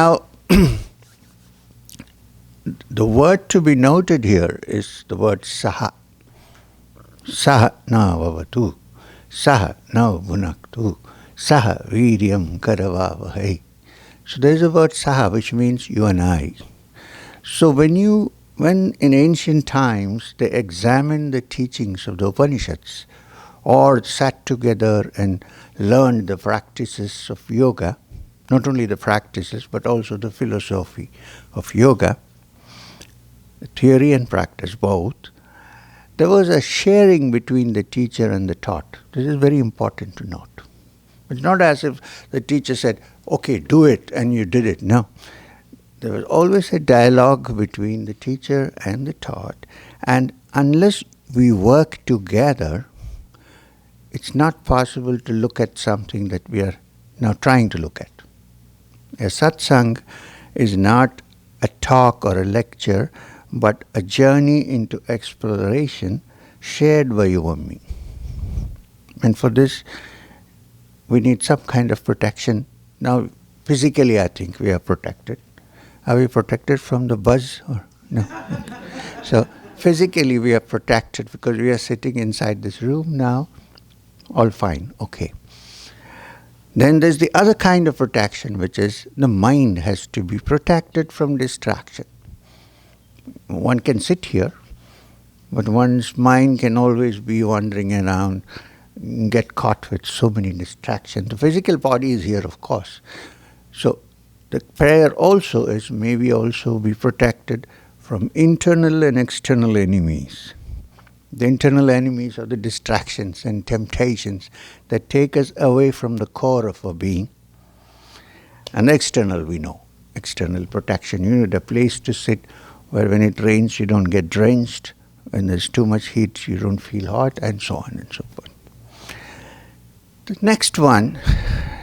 Now, the word to be noted here is the word saha. Saha na vavatu, saha na bhunaktu, saha viryam karavavahai. So there is a word saha which means you and I. So when in ancient times they examined the teachings of the Upanishads or sat together and learned the practices of yoga, not only the practices but also the philosophy of yoga, theory and practice both, there was a sharing between the teacher and the taught. This is very important to note. It's not as if the teacher said, okay, do it, and you did it. No. There was always a dialogue between the teacher and the taught, and unless we work together, it's not possible to look at something that we are now trying to look at. A satsang is not a talk or a lecture, but a journey into exploration shared by you and me. And for this, we need some kind of protection. Now, physically, I think we are protected. Are we protected from the buzz? Or no? So, physically, we are protected because we are sitting inside this room now. All fine, okay. Then there's the other kind of protection, which is the mind has to be protected from distraction. One can sit here, but one's mind can always be wandering around, get caught with so many distractions. The physical body is here, of course. So the prayer also is, may we also be protected from internal and external enemies. The internal enemies are the distractions and temptations that take us away from the core of our being. And the external, we know. External protection. You need a place to sit where when it rains you don't get drenched, when there's too much heat you don't feel hot, and so on and so forth. The next one,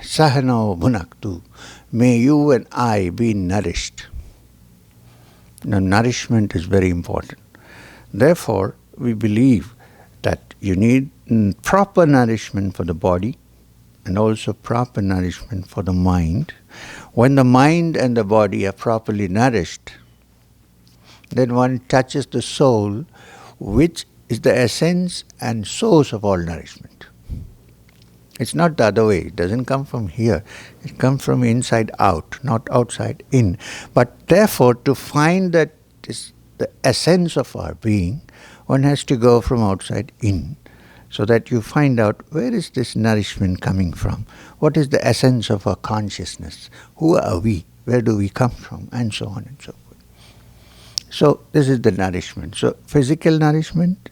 sahano bhunaktu, may you and I be nourished. Now, nourishment is very important. Therefore, we believe that you need proper nourishment for the body and also proper nourishment for the mind. When the mind and the body are properly nourished, then one touches the soul, which is the essence and source of all nourishment. It's not the other way. It doesn't come from here. It comes from inside out, not outside in. But therefore, to find that is the essence of our being, one has to go from outside in, so that you find out where is this nourishment coming from? What is the essence of our consciousness? Who are we? Where do we come from? And so on and so forth. So this is the nourishment. So physical nourishment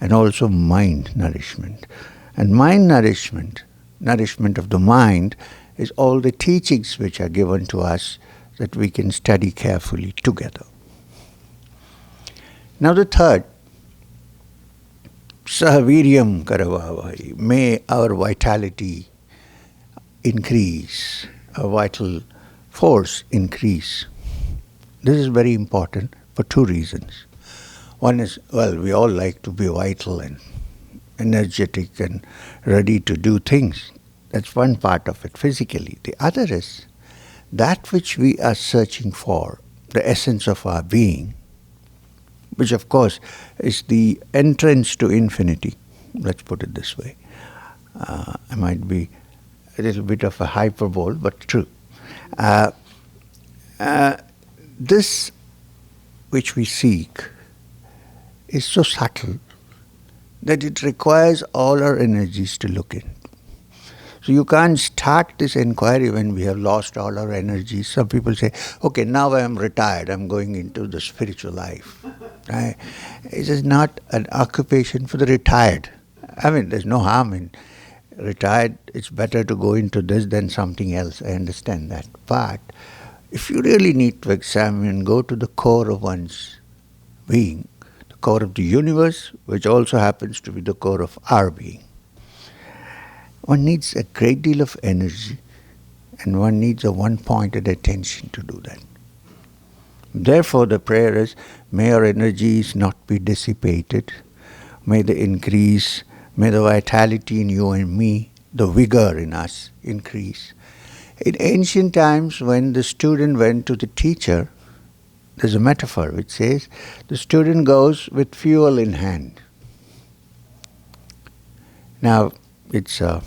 and also mind nourishment. And mind nourishment of the mind, is all the teachings which are given to us that we can study carefully together. Now the third, sahaviryam karavavai, may our vitality increase, our vital force increase. This is very important for two reasons. One is, well, we all like to be vital and energetic and ready to do things. That's one part of it, physically. The other is that which we are searching for, the essence of our being, which of course is the entrance to infinity. Let's put it this way. I might be a little bit of a hyperbole, but true. This which we seek is so subtle that it requires all our energies to look in. So you can't start this inquiry when we have lost all our energies. Some people say, okay, now I am retired, I'm going into the spiritual life. Right? It is not an occupation for the retired. I mean, there's no harm in retired. It's better to go into this than something else. I understand that. But if you really need to examine, go to the core of one's being, the core of the universe, which also happens to be the core of our being. One needs a great deal of energy, and one needs a one-pointed attention to do that. Therefore, the prayer is, may our energies not be dissipated, may the increase, may the vitality in you and me, the vigor in us increase. In ancient times, when the student went to the teacher, there's a metaphor which says the student goes with fuel in hand. Now, it's in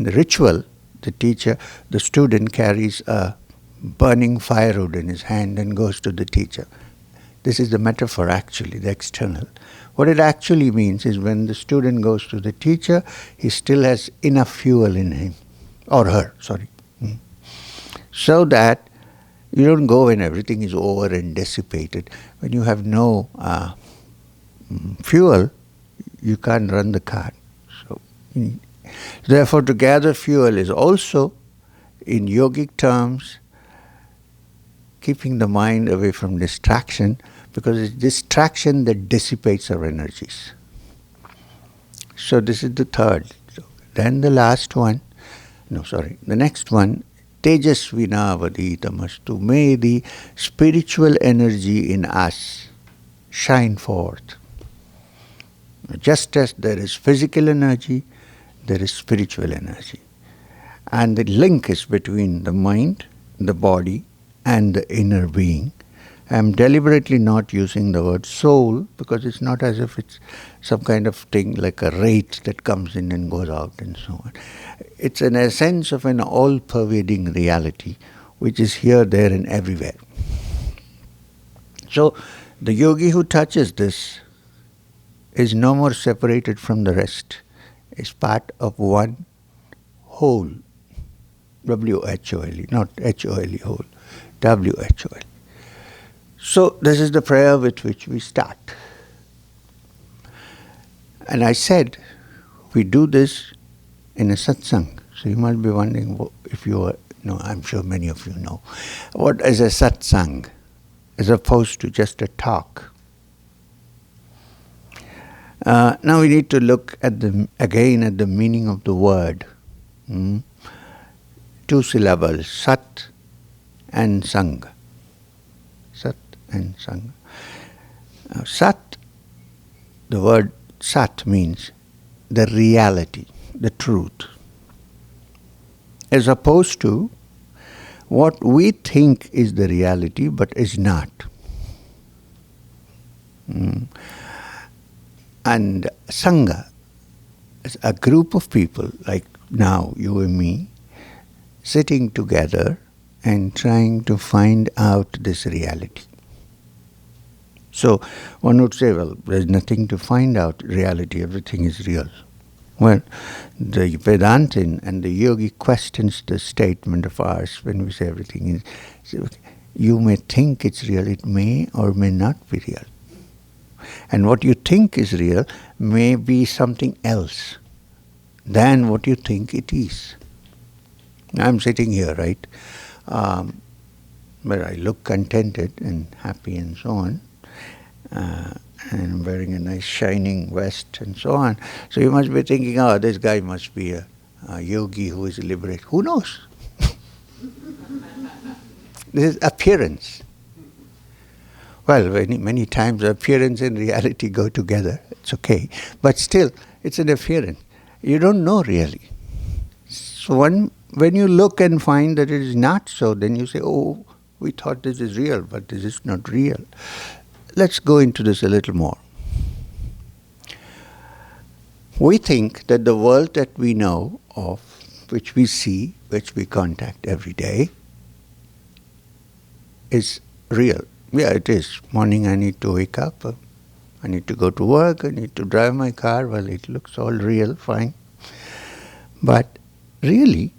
the ritual, the student carries a burning firewood in his hand and goes to the teacher. This is the metaphor actually, the external. What it actually means is when the student goes to the teacher, he still has enough fuel in him, or her, sorry. So that you don't go when everything is over and dissipated. When you have no fuel, you can't run the car. So, therefore, to gather fuel is also, in yogic terms, keeping the mind away from distraction, because it's distraction that dissipates our energies. So this is the third. Then the last one, the next one, Tejasvina Vaditamastu. May the spiritual energy in us shine forth. Just as there is physical energy, there is spiritual energy. And the link is between the mind, the body, and the inner being. I am deliberately not using the word soul because it's not as if it's some kind of thing like a wraith that comes in and goes out and so on. It's an essence of an all-pervading reality which is here, there and everywhere. So the yogi who touches this is no more separated from the rest. Is part of one whole. W-H-O-L-E, not H-O-L-E, whole. W-H-O-L. So this is the prayer with which we start. And I said, we do this in a satsang. So you might be wondering if you are, I'm sure many of you know. What is a satsang as opposed to just a talk? Now we need to look at again at the meaning of the word. 2 syllables, sat and sang. Sat and sang. Sat, the word sat means the reality, the truth, as opposed to what we think is the reality but is not. And Sangha is a group of people, like now you and me, sitting together and trying to find out this reality. So one would say, well, there's nothing to find out reality, everything is real. Well, the Vedantin and the yogi questions the statement of ours when we say everything is, you may think it's real, it may or may not be real. And what you think is real may be something else than what you think it is. I'm sitting here, right, where I look contented and happy and so on, and I'm wearing a nice shining vest and so on. So you must be thinking, oh, this guy must be a yogi who is liberated. Who knows? This is appearance. Well, many times appearance and reality go together. It's okay. But still, it's an appearance. You don't know really. So when you look and find that it is not so, then you say, oh, we thought this is real, but this is not real. Let's go into this a little more. We think that the world that we know of, which we see, which we contact every day, is real. Yeah, it is. Morning I need to wake up, I need to go to work, I need to drive my car. Well, it looks all real, fine. But really,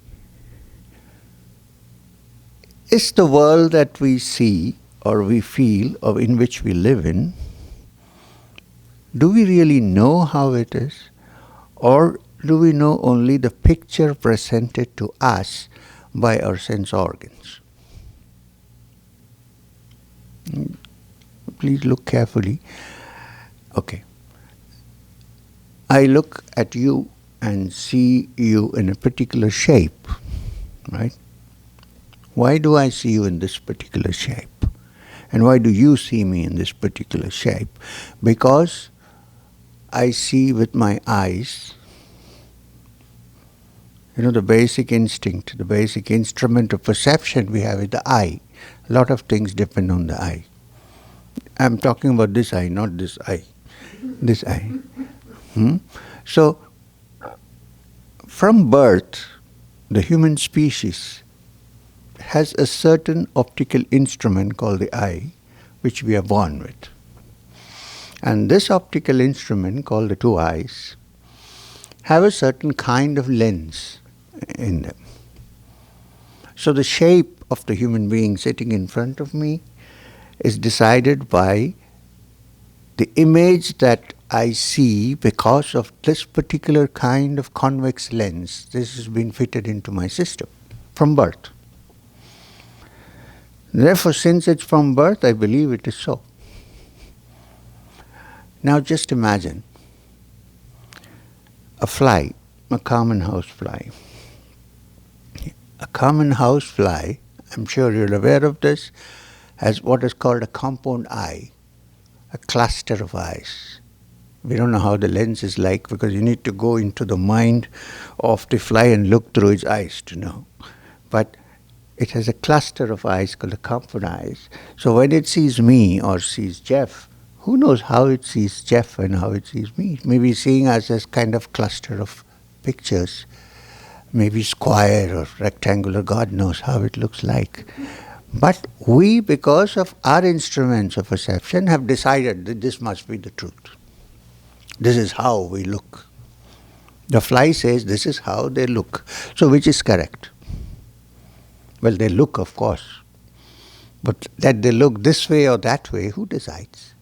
is the world that we see or we feel or in which we live in, do we really know how it is? Or do we know only the picture presented to us by our sense organs? Please look carefully. Okay. I look at you and see you in a particular shape, right? Why do I see you in this particular shape? And why do you see me in this particular shape? Because I see with my eyes The basic instinct, the basic instrument of perception we have is the eye. A lot of things depend on the eye. I'm talking about this eye, not this eye. This eye. So, from birth, the human species has a certain optical instrument called the eye, which we are born with. And this optical instrument, called the two eyes, have a certain kind of lens in them. So the shape of the human being sitting in front of me is decided by the image that I see because of this particular kind of convex lens. This has been fitted into my system from birth. Therefore, since it's from birth, I believe it is so. Now just imagine a fly, a common house fly. A common house fly, I'm sure you're aware of this, has what is called a compound eye, a cluster of eyes. We don't know how the lens is like because you need to go into the mind of the fly and look through its eyes to know. But it has a cluster of eyes called the compound eyes. So when it sees me or sees Jeff, who knows how it sees Jeff and how it sees me? Maybe seeing us as kind of cluster of pictures, maybe square or rectangular, God knows how it looks like. But we, because of our instruments of perception, have decided that this must be the truth. This is how we look. The fly says this is how they look. So which is correct? Well, they look, of course. But that they look this way or that way, who decides?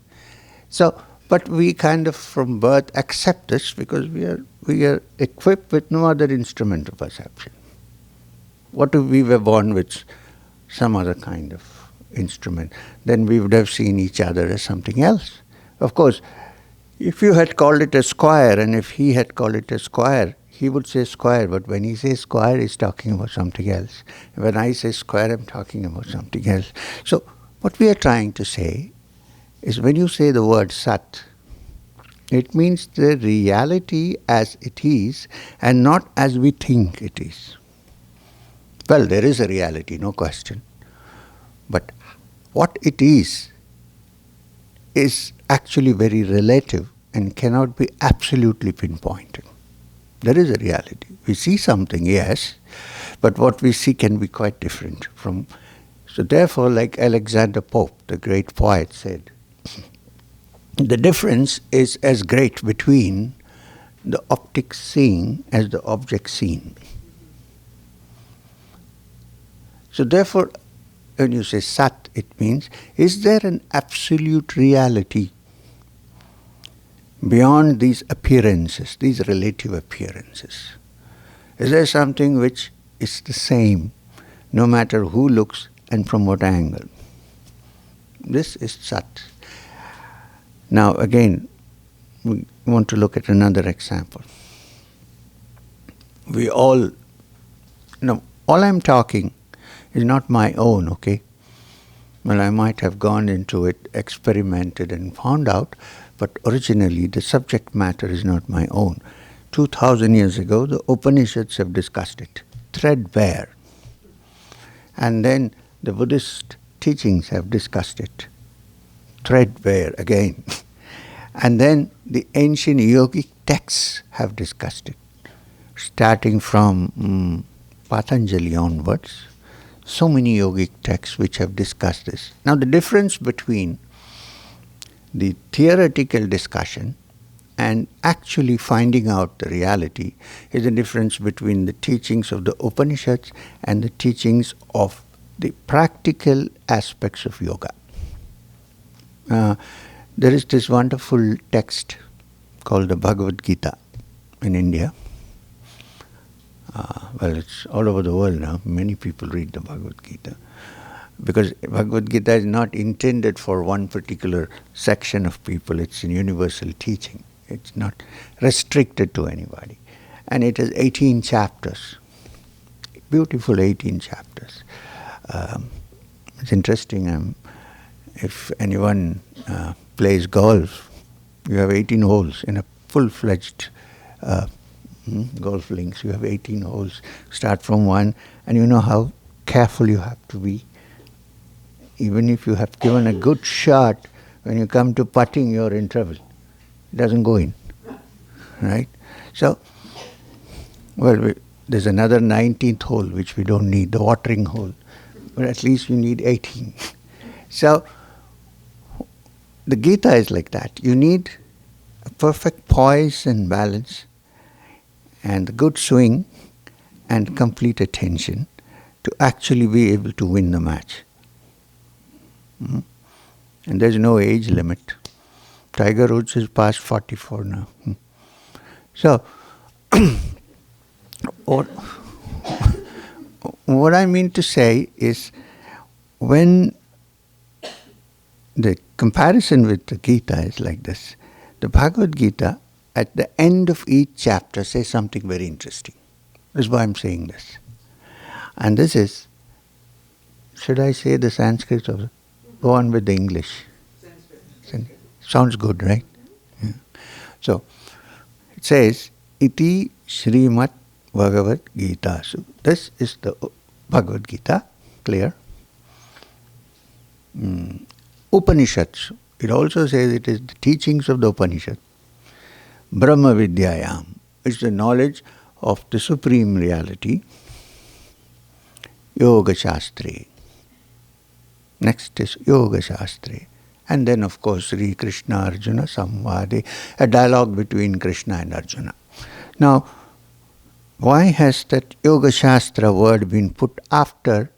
So, but we kind of from birth accept this because we are equipped with no other instrument of perception. What if we were born with some other kind of instrument? Then we would have seen each other as something else. Of course, if you had called it a square and if he had called it a square, he would say square, but when he says square, he's talking about something else. When I say square, I'm talking about something else. So, what we are trying to say is when you say the word Sat, it means the reality as it is and not as we think it is. Well, there is a reality, no question. But what it is actually very relative and cannot be absolutely pinpointed. There is a reality. We see something, yes, but what we see can be quite different from. So therefore, like Alexander Pope, the great poet, said, the difference is as great between the optic seeing as the object seen. So therefore, when you say Sat, it means, is there an absolute reality beyond these appearances, these relative appearances? Is there something which is the same, no matter who looks and from what angle? This is Sat. Now again, we want to look at another example. All I'm talking is not my own, okay? Well, I might have gone into it, experimented and found out, but originally the subject matter is not my own. 2000 years ago, the Upanishads have discussed it, threadbare. And then the Buddhist teachings have discussed it, threadbare again. And then the ancient yogic texts have discussed it, starting from Patanjali onwards. So many yogic texts which have discussed this. Now the difference between the theoretical discussion and actually finding out the reality is the difference between the teachings of the Upanishads and the teachings of the practical aspects of yoga. There is this wonderful text called the Bhagavad Gita in India. Well, it's all over the world now. Many people read the Bhagavad Gita. Because Bhagavad Gita is not intended for one particular section of people. It's a universal teaching. It's not restricted to anybody. And it has 18 chapters. Beautiful 18 chapters. It's interesting. If anyone plays golf, you have 18 holes in a full-fledged Golf links, you have 18 holes. Start from one, and you know how careful you have to be. Even if you have given a good shot, when you come to putting, you're in trouble. It doesn't go in, right? So, there's another 19th hole which we don't need, the watering hole. But at least you need 18. So, the Gita is like that. You need a perfect poise and balance and a good swing and complete attention to actually be able to win the match. And there's no age limit. Tiger Woods is past 44 now. So, what I mean to say is, when the comparison with the Gita is like this, the Bhagavad Gita at the end of each chapter says something very interesting. That's why I'm saying this. And this is, should I say the Sanskrit or go on with the English? Sanskrit. Sounds good, right? Yeah. So, it says, Iti Srimad Bhagavad Gita. So, this is the Bhagavad Gita, clear? Upanishads. It also says it is the teachings of the Upanishad. Brahma Vidyayam is the knowledge of the Supreme Reality. Yoga Shastre. Next is Yoga Shastre. And then, of course, Sri Krishna Arjuna Samvade, a dialogue between Krishna and Arjuna. Now, why has that Yoga Shastra word been put after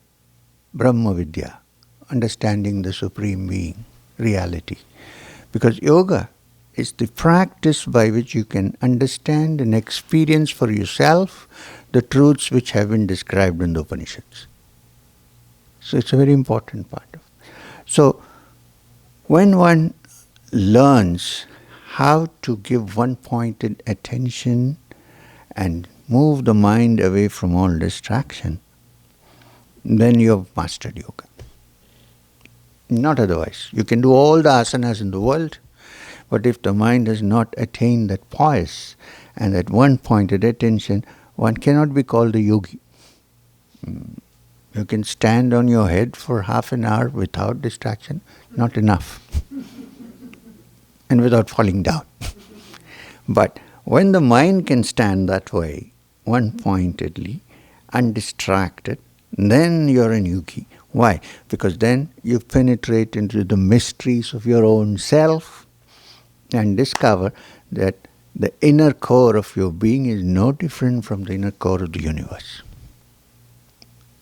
Brahma Vidya, understanding the Supreme Being, reality? Because yoga is the practice by which you can understand and experience for yourself the truths which have been described in the Upanishads. So it's a very important part of it. So when one learns how to give one-pointed attention and move the mind away from all distraction, then you have mastered yoga. Not otherwise. You can do all the asanas in the world, but if the mind has not attained that poise and that one-pointed attention, one cannot be called a yogi. You can stand on your head for half an hour without distraction, not enough. And without falling down. But when the mind can stand that way, one-pointedly, undistracted, then you're an yogi. Why? Because then you penetrate into the mysteries of your own self and discover that the inner core of your being is no different from the inner core of the universe.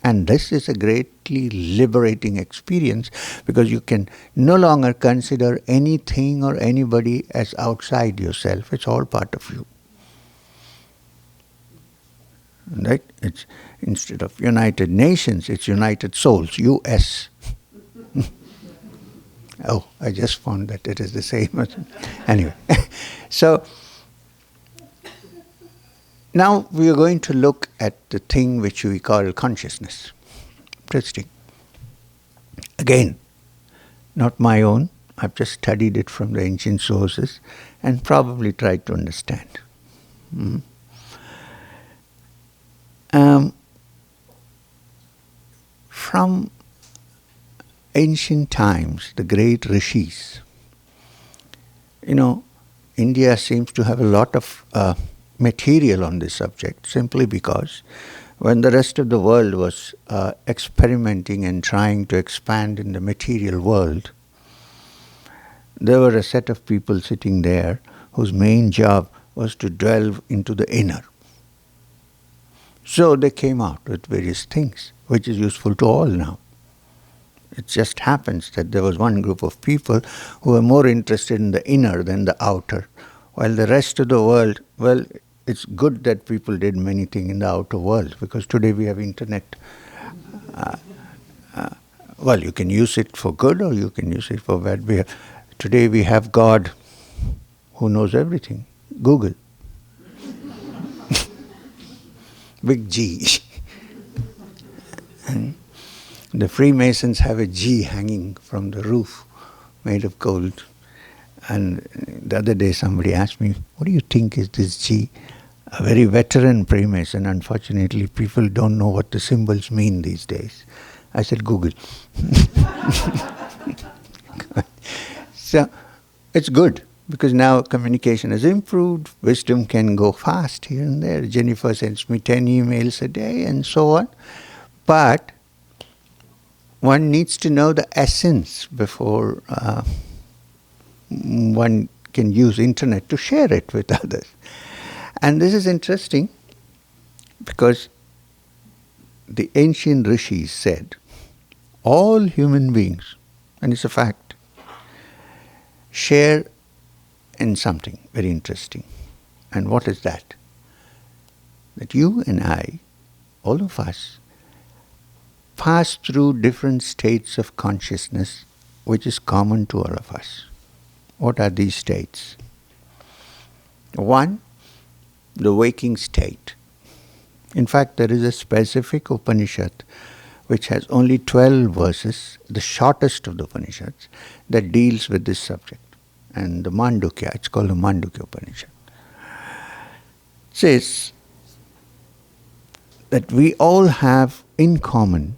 And this is a greatly liberating experience, because you can no longer consider anything or anybody as outside yourself. It's all part of you. Right? It's, instead of United Nations, it's United Souls, US. Oh, I just found that it is the same. Anyway, so now we are going to look at the thing which we call consciousness. Interesting. Again, not my own. I've just studied it from the ancient sources and probably tried to understand. From ancient times, the great rishis, India seems to have a lot of material on this subject, simply because when the rest of the world was experimenting and trying to expand in the material world, there were a set of people sitting there whose main job was to delve into the inner. So they came out with various things, which is useful to all now. It just happens that there was one group of people who were more interested in the inner than the outer, while the rest of the world, well, it's good that people did many things in the outer world, because today we have internet. Well, you can use it for good or you can use it for bad. Today we have God who knows everything. Google. Big G. The Freemasons have a G hanging from the roof, made of gold. And the other day somebody asked me, what do you think is this G? a very veteran Freemason. Unfortunately, people don't know what the symbols mean these days. I said, Google. So it's good because now communication has improved. Wisdom can go fast here and there. Jennifer sends me 10 emails a day and so on. But one needs to know the essence before one can use internet to share it with others. And this is interesting because the ancient rishis said all human beings, and it's a fact, share in something very interesting. And what is that? That you and I, all of us, pass through different states of consciousness which is common to all of us. What are these states? One, the waking state. In fact, there is a specific Upanishad which has only 12 verses, the shortest of the Upanishads, that deals with this subject. And the Mandukya, it's called the Mandukya Upanishad, says that we all have in common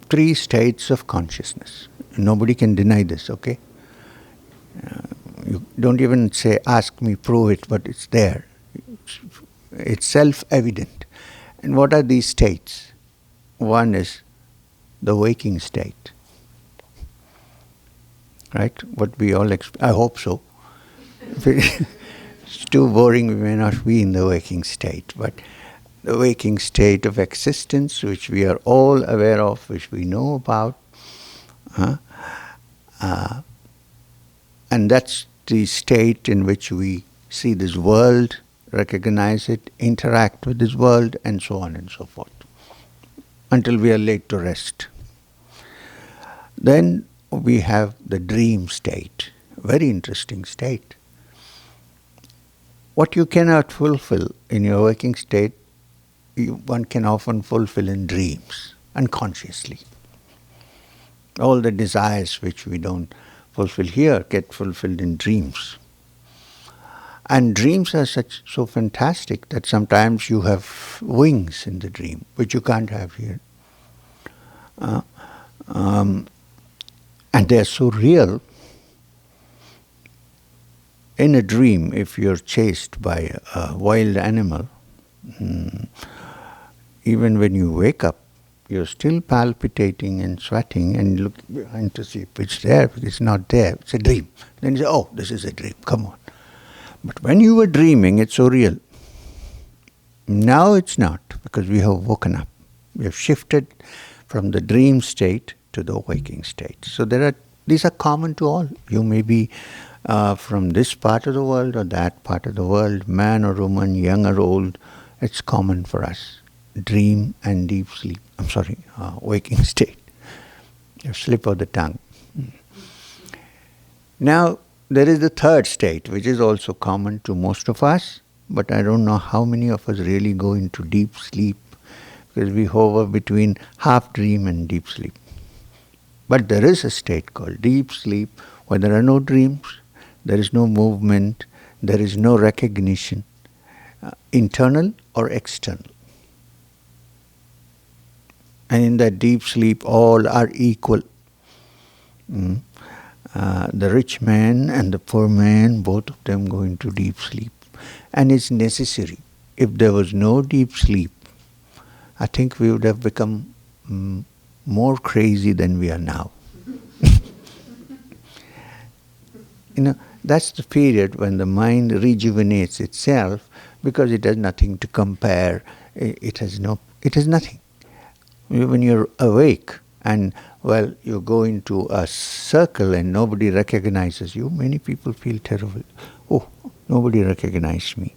3 states of consciousness. Nobody can deny this, okay? You don't even say, ask me, prove it, but it's there. It's self-evident. And what are these states? One is the waking state. Right? What we all I hope so. If it's too boring, we may not be in the waking state. But the waking state of existence, which we are all aware of, which we know about, and that's the state in which we see this world, recognize it, interact with this world, and so on and so forth, until we are laid to rest. Then we have the dream state, very interesting state. What you cannot fulfill in your waking state, one can often fulfill in dreams, unconsciously. All the desires which we don't fulfill here get fulfilled in dreams. And dreams are so fantastic that sometimes you have wings in the dream, which you can't have here. And they are so real. In a dream, if you're chased by a wild animal, even when you wake up, you're still palpitating and sweating and look behind to see if it's there, but it's not there. It's a dream. Then you say, oh, this is a dream, come on. But when you were dreaming, it's so real. Now it's not, because we have woken up. We have shifted from the dream state to the waking state. So these are common to all. You may be from this part of the world or that part of the world, man or woman, young or old. It's common for us. Dream and deep sleep. Waking state. A slip of the tongue. Now, there is the third state, which is also common to most of us, but I don't know how many of us really go into deep sleep, because we hover between half dream and deep sleep. But there is a state called deep sleep, where there are no dreams, there is no movement, there is no recognition, internal or external. And in that deep sleep, all are equal. The rich man and the poor man, both of them go into deep sleep. And it's necessary. If there was no deep sleep, I think we would have become more crazy than we are now. That's the period when the mind rejuvenates itself, because it has nothing to compare. It has nothing. When you're awake and, you go into a circle and nobody recognizes you, many people feel terrible. Oh, nobody recognized me.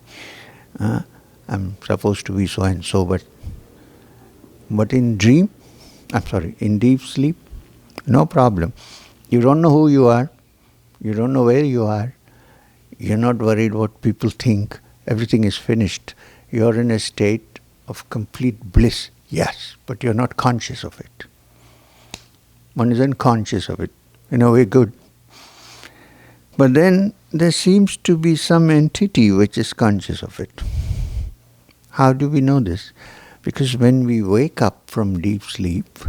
I'm supposed to be so and so, but in in deep sleep, no problem. You don't know who you are. You don't know where you are. You're not worried what people think. Everything is finished. You're in a state of complete bliss. Yes, but you're not conscious of it. One is unconscious of it. In a way, good. But then there seems to be some entity which is conscious of it. How do we know this? Because when we wake up from deep sleep,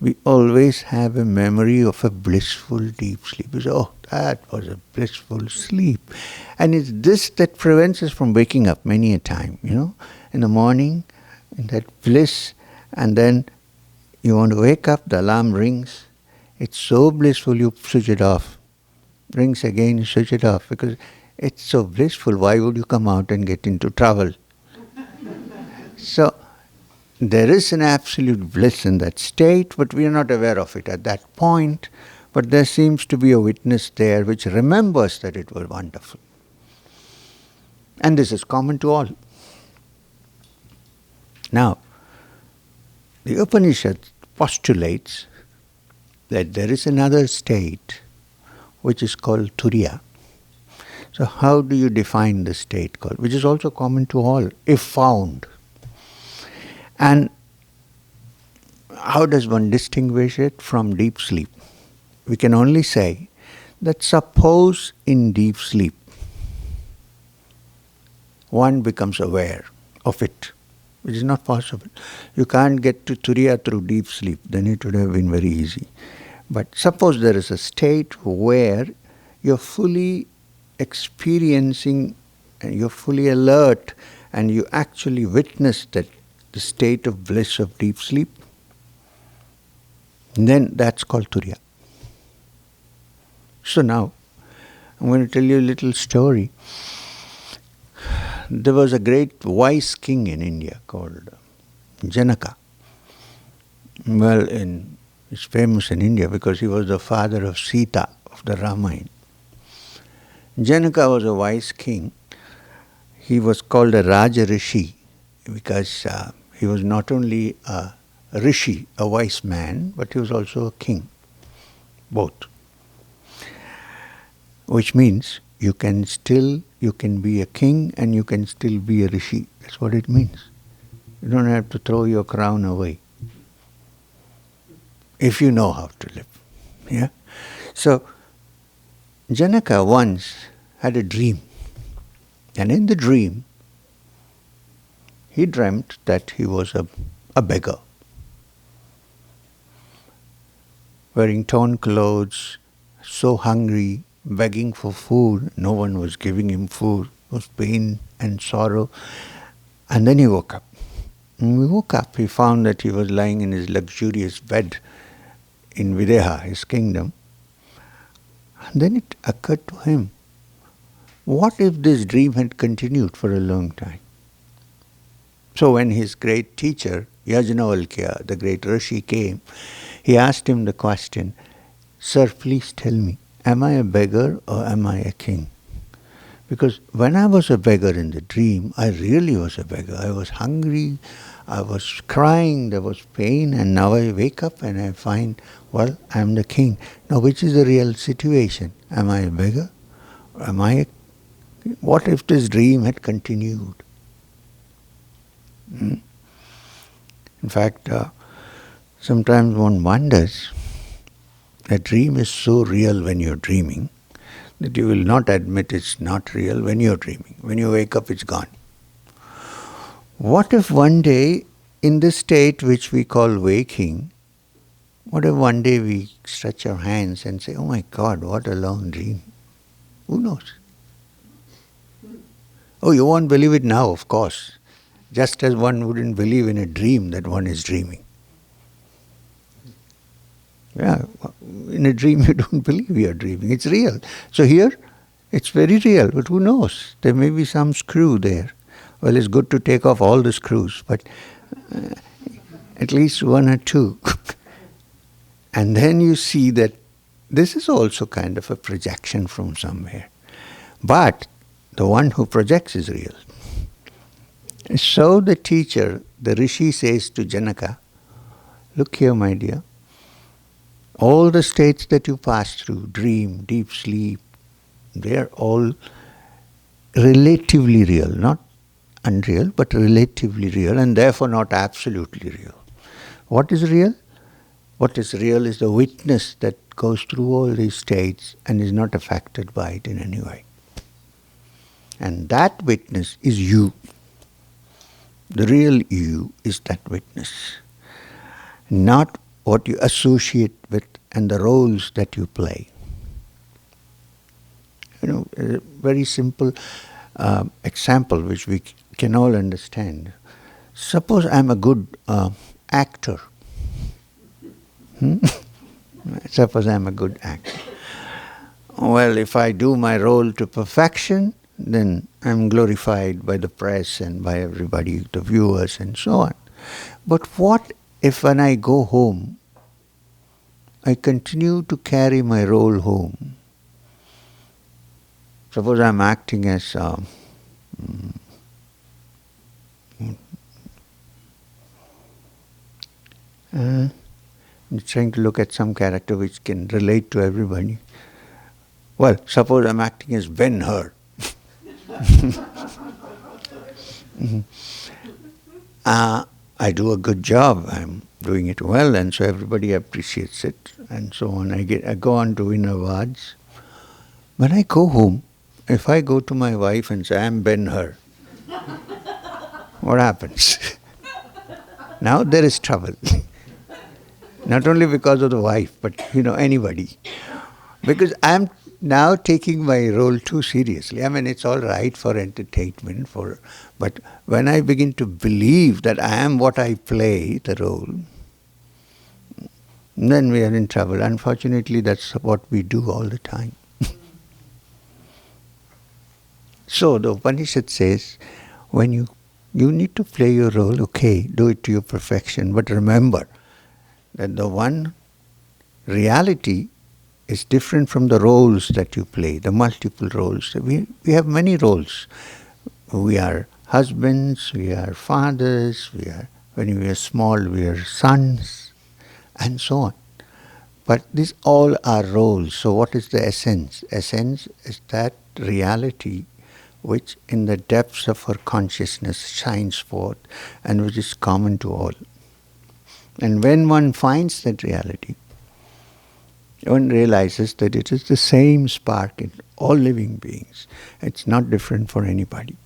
we always have a memory of a blissful deep sleep. We say, oh, that was a blissful sleep. And it's this that prevents us from waking up many a time, in the morning, in that bliss, and then you want to wake up, the alarm rings. It's so blissful, you switch it off. Rings again, you switch it off, because it's so blissful. Why would you come out and get into trouble? So, there is an absolute bliss in that state, but we are not aware of it at that point. But there seems to be a witness there which remembers that it was wonderful. And this is common to all. Now, the Upanishad postulates that there is another state which is called Turiya. So how do you define the state called, which is also common to all, if found? And how does one distinguish it from deep sleep? We can only say that suppose in deep sleep one becomes aware of it, which is not possible. You can't get to Turiya through deep sleep, then it would have been very easy. But suppose there is a state where you're fully experiencing, and you're fully alert, and you actually witness that the state of bliss of deep sleep, then that's called Turiya. So now, I'm going to tell you a little story. There was a great wise king in India called Janaka. Well, he's famous in India because he was the father of Sita, of the Ramayana. Janaka was a wise king. He was called a Raja Rishi because he was not only a Rishi, a wise man, but he was also a king, both. Which means you can be a king and you can still be a Rishi. That's what it means. You don't have to throw your crown away if you know how to live. Yeah. So Janaka once had a dream, and in the dream he dreamt that he was a beggar, wearing torn clothes, so hungry, begging for food. No one was giving him food. It was pain and sorrow. And then he woke up. When he woke up, he found that he was lying in his luxurious bed in Videha, his kingdom. And then it occurred to him, what if this dream had continued for a long time? So when his great teacher, Yajnavalkya, the great Rishi, came, he asked him the question, "Sir, please tell me, am I a beggar or am I a king? Because when I was a beggar in the dream, I really was a beggar. I was hungry, I was crying, there was pain, and now I wake up and I find, well, I am the king. Now which is the real situation? Am I a beggar? What if this dream had continued?" In fact, sometimes one wonders, a dream is so real when you're dreaming that you will not admit it's not real when you're dreaming. When you wake up, it's gone. What if one day, in this state which we call waking, what if one day we stretch our hands and say, "Oh my God, what a long dream." Who knows? Oh, you won't believe it now, of course. Just as one wouldn't believe in a dream that one is dreaming. Yeah, in a dream you don't believe you're dreaming. It's real. So here, it's very real, but who knows? There may be some screw there. Well, it's good to take off all the screws, but at least one or two. And then you see that this is also kind of a projection from somewhere. But the one who projects is real. So the teacher, the Rishi, says to Janaka, "Look here, my dear, all the states that you pass through, dream, deep sleep, they are all relatively real, not unreal, but relatively real, and therefore not absolutely real. What is real? What is real is the witness that goes through all these states and is not affected by it in any way. And that witness is you. The real you is that witness. Not what you associate with and the roles that you play. A very simple example which we can all understand. Suppose I'm a good actor. Suppose I'm a good actor. Well, if I do my role to perfection, then I'm glorified by the press and by everybody, the viewers and so on. But what if when I go home, I continue to carry my role home? Suppose I'm acting as I'm trying to look at some character which can relate to everybody. Well, suppose I'm acting as Ben-Hur. I do a good job. I'm doing it well, and so everybody appreciates it, and so on. I go on to win awards. When I go home, if I go to my wife and say, I'm Ben-Hur, what happens? Now there is trouble. Not only because of the wife, but anybody. Because I'm now taking my role too seriously. I mean, it's all right for entertainment, but when I begin to believe that I am what I play, the role, then we are in trouble. Unfortunately, that's what we do all the time. So the Upanishad says, when you need to play your role, okay, do it to your perfection, but remember that the one reality is different from the roles that you play, the multiple roles. We have many roles. We are husbands, we are fathers, when we are small, we are sons, and so on. But these all are roles. So what is the essence? Essence is that reality which in the depths of our consciousness shines forth and which is common to all. And when one finds that reality, one realizes that it is the same spark in all living beings. It's not different for anybody.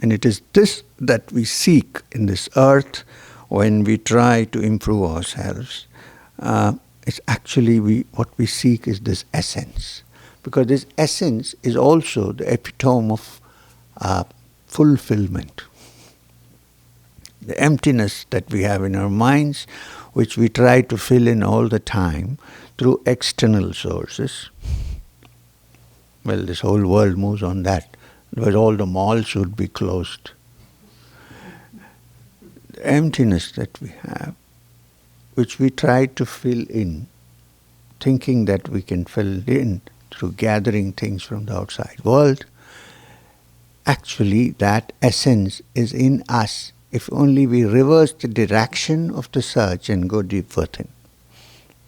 And it is this that we seek in this earth when we try to improve ourselves. It's actually what we seek is this essence. Because this essence is also the epitome of fulfillment. The emptiness that we have in our minds, which we try to fill in all the time through external sources. Well, this whole world moves on that. Otherwise all the malls would be closed. The emptiness that we have, which we try to fill in, thinking that we can fill in through gathering things from the outside world, actually that essence is in us. If only we reverse the direction of the search and go deep within.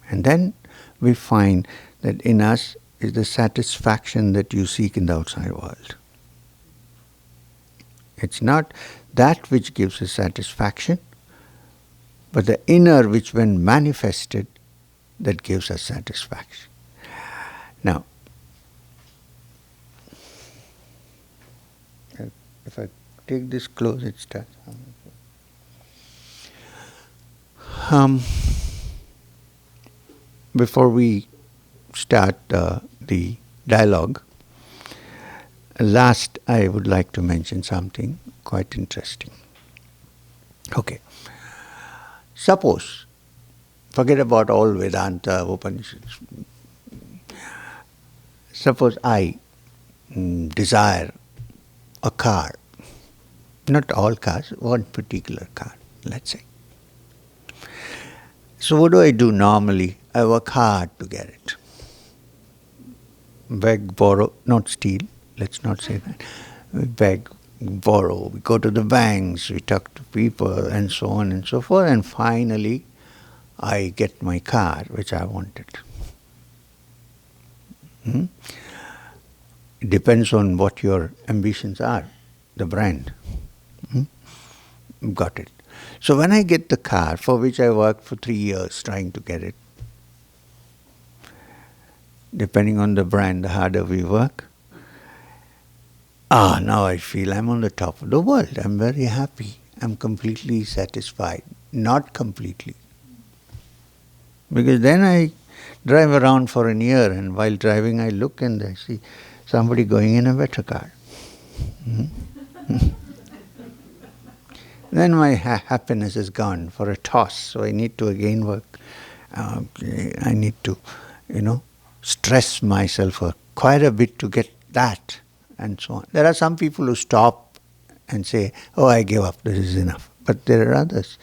And then we find that in us is the satisfaction that you seek in the outside world. It's not that which gives us satisfaction, but the inner which when manifested, that gives us satisfaction. Now, if I take this close, it starts. Before we start the dialogue, last I would like to mention something quite interesting. Okay. Suppose, forget about all Vedanta, Upanishads. Suppose I desire a car. Not all cars, one particular car, let's say. So what do I do normally? I work hard to get it. Beg, borrow, not steal, let's not say that. We beg, borrow, we go to the banks, we talk to people and so on and so forth, and finally I get my car which I wanted. It depends on what your ambitions are, the brand. Got it. So when I get the car, for which I worked for 3 years trying to get it, depending on the brand, the harder we work, Now I feel I'm on the top of the world. I'm very happy. I'm completely satisfied. Not completely. Because then I drive around for a year, and while driving I look and I see somebody going in a better car. Then my happiness is gone for a toss, so I need to again work. I need to, stress myself for quite a bit to get that, and so on. There are some people who stop and say, "Oh, I give up, this is enough." But there are others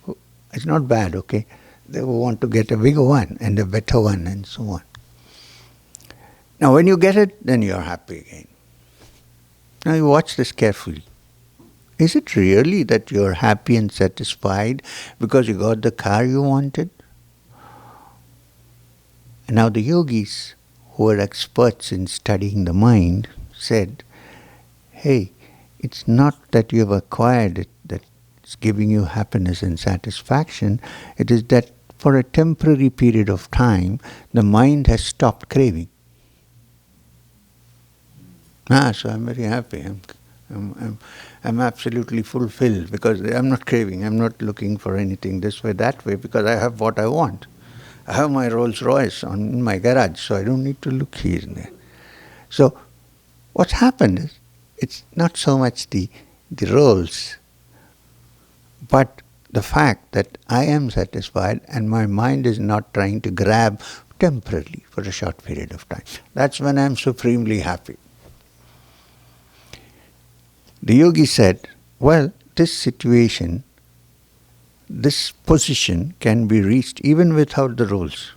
who, it's not bad, okay? They want to get a bigger one and a better one and so on. Now when you get it, then you're happy again. Now you watch this carefully. Is it really that you're happy and satisfied because you got the car you wanted? And now the yogis, who are experts in studying the mind, said, hey, it's not that you have acquired it that's giving you happiness and satisfaction. It is that for a temporary period of time, the mind has stopped craving. So I'm very happy. I'm absolutely fulfilled because I'm not craving. I'm not looking for anything this way, that way, because I have what I want. I have my Rolls Royce in my garage, so I don't need to look here and there. So what's happened is, it's not so much the roles, but the fact that I am satisfied and my mind is not trying to grab temporarily for a short period of time. That's when I'm supremely happy. The yogi said, well, this situation, this position can be reached even without the rules.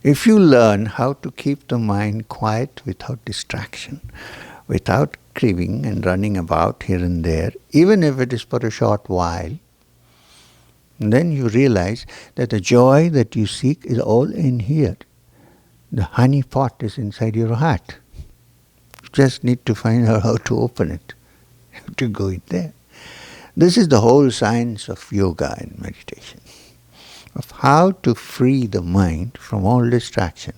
If you learn how to keep the mind quiet without distraction, without craving and running about here and there, even if it is for a short while, then you realize that the joy that you seek is all in here. The honey pot is inside your heart. You just need to find out how to open it, to go in there. This is the whole science of yoga and meditation, of how to free the mind from all distraction.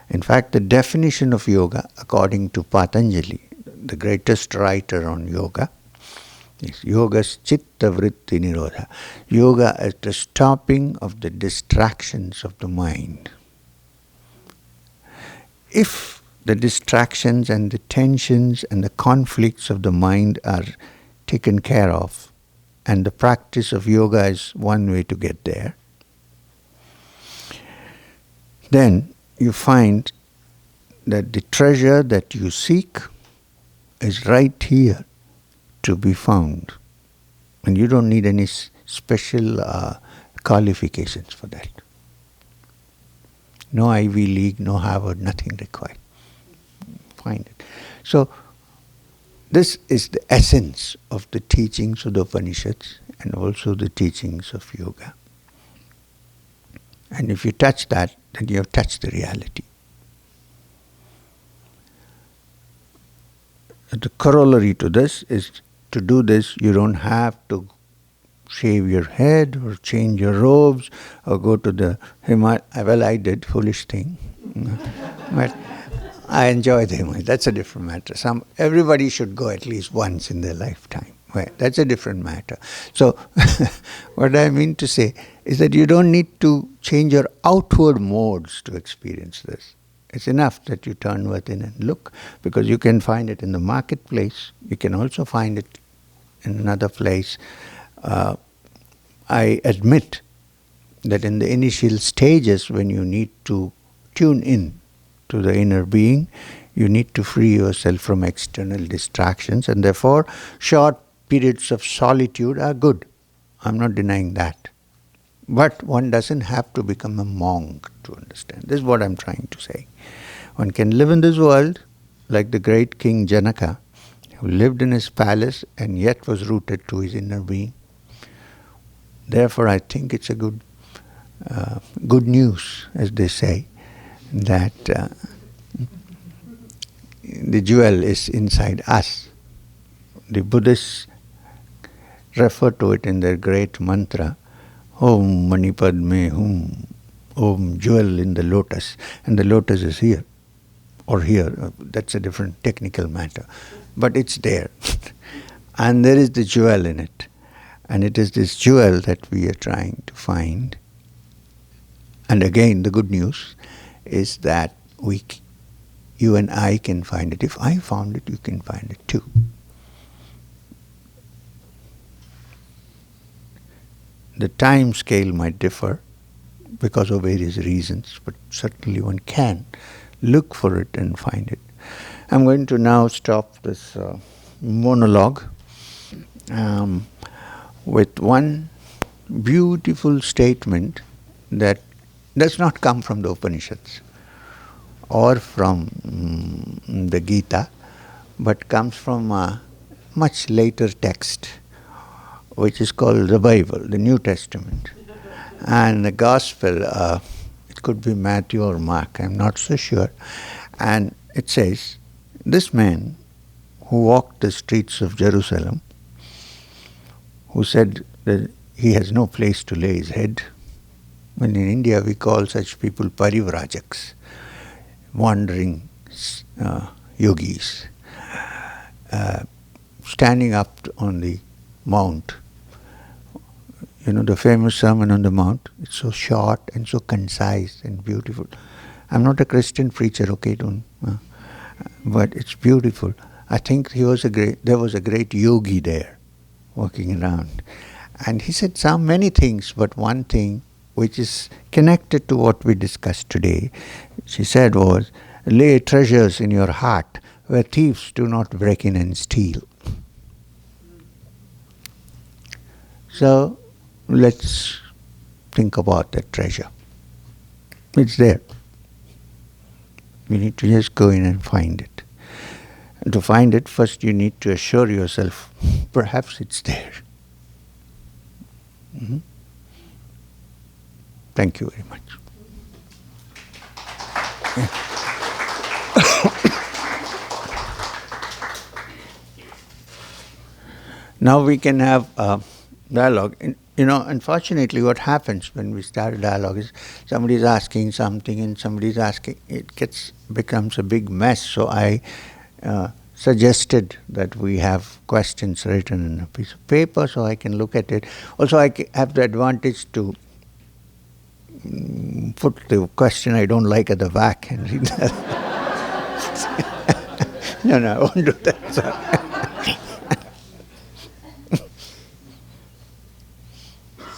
In fact, the definition of yoga, according to Patanjali, the greatest writer on yoga, is yoga's chitta vritti nirodha. Yoga is the stopping of the distractions of the mind. If the distractions and the tensions and the conflicts of the mind are taken care of, and the practice of yoga is one way to get there, then you find that the treasure that you seek is right here to be found. And you don't need any special qualifications for that. No Ivy League, no Harvard, nothing required. Find it. So, this is the essence of the teachings of the Upanishads and also the teachings of yoga. And if you touch that, then you have touched the reality. The corollary to this is, to do this, you don't have to shave your head or change your robes or go to the Himalaya. Well, I did, foolish thing. But I enjoy the Himalaya. That's a different matter. Everybody should go at least once in their lifetime. Well, that's a different matter. So, what I mean to say is that you don't need to change your outward modes to experience this. It's enough that you turn within and look, because you can find it in the marketplace. You can also find it in another place. I admit that in the initial stages, when you need to tune in to the inner being, you need to free yourself from external distractions, and therefore short periods of solitude are good. I'm not denying that. But one doesn't have to become a monk to understand. This is what I'm trying to say. One can live in this world like the great King Janaka, who lived in his palace and yet was rooted to his inner being. Therefore, I think it's a good news, as they say, that the jewel is inside us. The Buddhists refer to it in their great mantra, Om Mani Padme Hum, Om, jewel in the lotus, and the lotus is here. or here. That's a different technical matter. But it's there. And there is the jewel in it. And it is this jewel that we are trying to find. And again, the good news is that you and I can find it. If I found it, you can find it too. The time scale might differ because of various reasons, but certainly one can look for it and find it. I'm going to now stop this monologue with one beautiful statement that does not come from the Upanishads or from the Gita, but comes from a much later text, which is called the Bible, the New Testament. And the Gospel, it could be Matthew or Mark, I'm not so sure. And it says, this man who walked the streets of Jerusalem, who said that he has no place to lay his head. When in India we call such people parivrajaks, wandering yogis, standing up on the mount. You know, the famous Sermon on the Mount, it's so short and so concise and beautiful. I'm not a Christian preacher, okay, but it's beautiful. I think there was a great yogi there, walking around. And he said many things, but one thing which is connected to what we discussed today, she said was, lay treasures in your heart where thieves do not break in and steal. So, let's think about that treasure. It's there. You need to just go in and find it. And to find it, first you need to assure yourself, perhaps it's there. Mm-hmm. Thank you very much. Now we can have dialogue. Unfortunately what happens when we start a dialogue is somebody is asking something and somebody is asking, becomes a big mess. So I suggested that we have questions written in a piece of paper so I can look at it. Also I have the advantage to put the question I don't like at the back and read that. No, I won't do that. Sorry.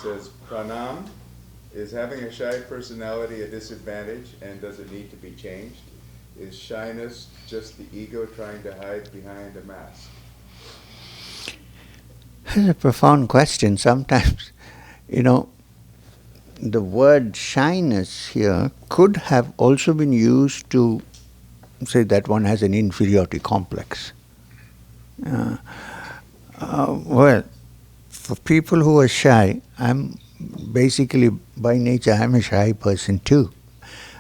Says, Pranam, is having a shy personality a disadvantage and does it need to be changed? Is shyness just the ego trying to hide behind a mask? That's a profound question. Sometimes, the word shyness here could have also been used to say that one has an inferiority complex. Well, for people who are shy, by nature, I'm a shy person too.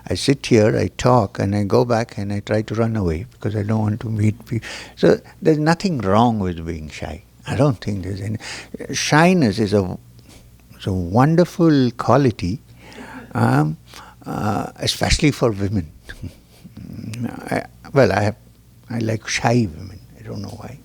I sit here, I talk, and I go back and I try to run away because I don't want to meet people. So there's nothing wrong with being shy. I don't think there's any. Shyness is a wonderful quality, especially for women. I like shy women. I don't know why.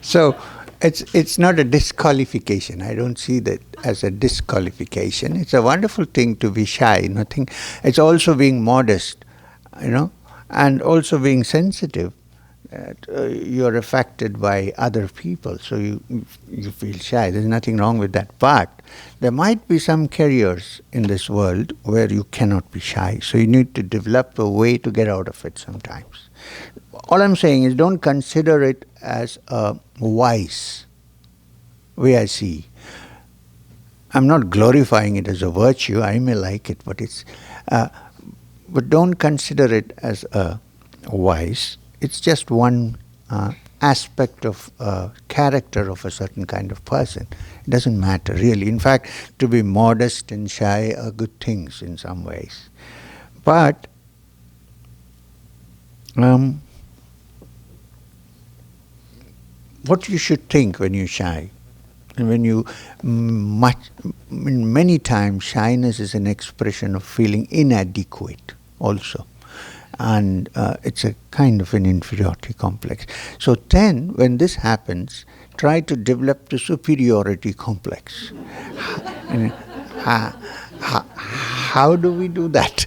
So it's not a disqualification. I don't see that as a disqualification. It's a wonderful thing to be shy. It's also being modest, and also being sensitive. You're affected by other people, so you feel shy. There's nothing wrong with that. But there might be some careers in this world where you cannot be shy. So you need to develop a way to get out of it sometimes. All I'm saying is don't consider it as a vice, way I see. I'm not glorifying it as a virtue. I may like it, but but don't consider it as a vice. It's just one aspect of character of a certain kind of person. It doesn't matter, really. In fact, to be modest and shy are good things in some ways. But what you should think when you're shy, And when you many times shyness is an expression of feeling inadequate also. And it's a kind of an inferiority complex. So then, when this happens, try to develop the superiority complex. And, how do we do that?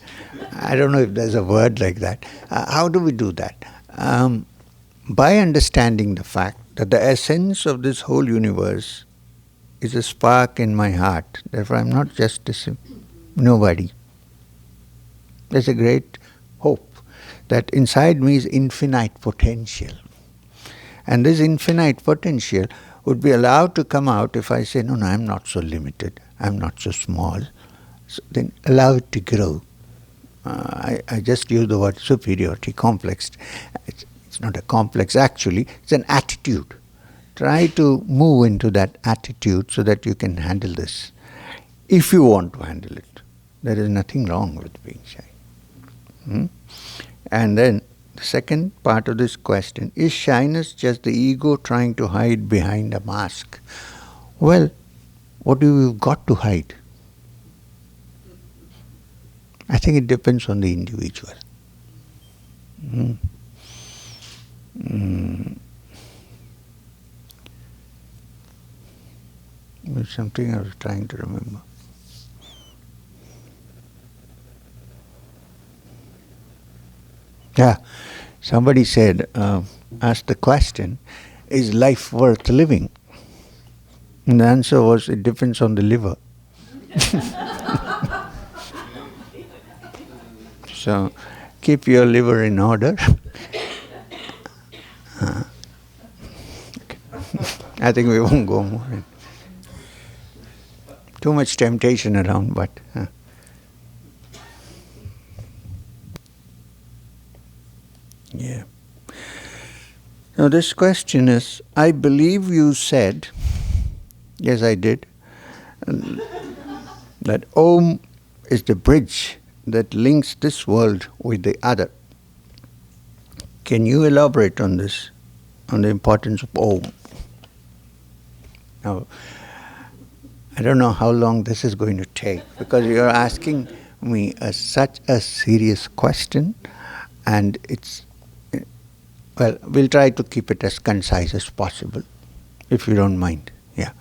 I don't know if there's a word like that. How do we do that? By understanding the fact that the essence of this whole universe is a spark in my heart. Therefore, I'm not just a nobody. There's a great hope that inside me is infinite potential. And this infinite potential would be allowed to come out if I say, no, I'm not so limited. I'm not so small. So then allow it to grow. I just use the word superiority complex. It's not a complex actually, it's an attitude. Try to move into that attitude so that you can handle this. If you want to handle it, there is nothing wrong with being shy. And then the second part of this question, is shyness just the ego trying to hide behind a mask? Well, what do you got to hide? I think it depends on the individual. There's something I was trying to remember. Yeah, somebody said, asked the question, is life worth living? And the answer was, it depends on the liver. So, keep your liver in order. I think we won't go more in. Too much temptation around, but... Yeah. Now this question is, I believe you said, yes I did, that Om is the bridge that links this world with the other. Can you elaborate on this, on the importance of Om? Now, I don't know how long this is going to take, because you're asking me such a serious question, and it's, well, we'll try to keep it as concise as possible, if you don't mind. Yeah.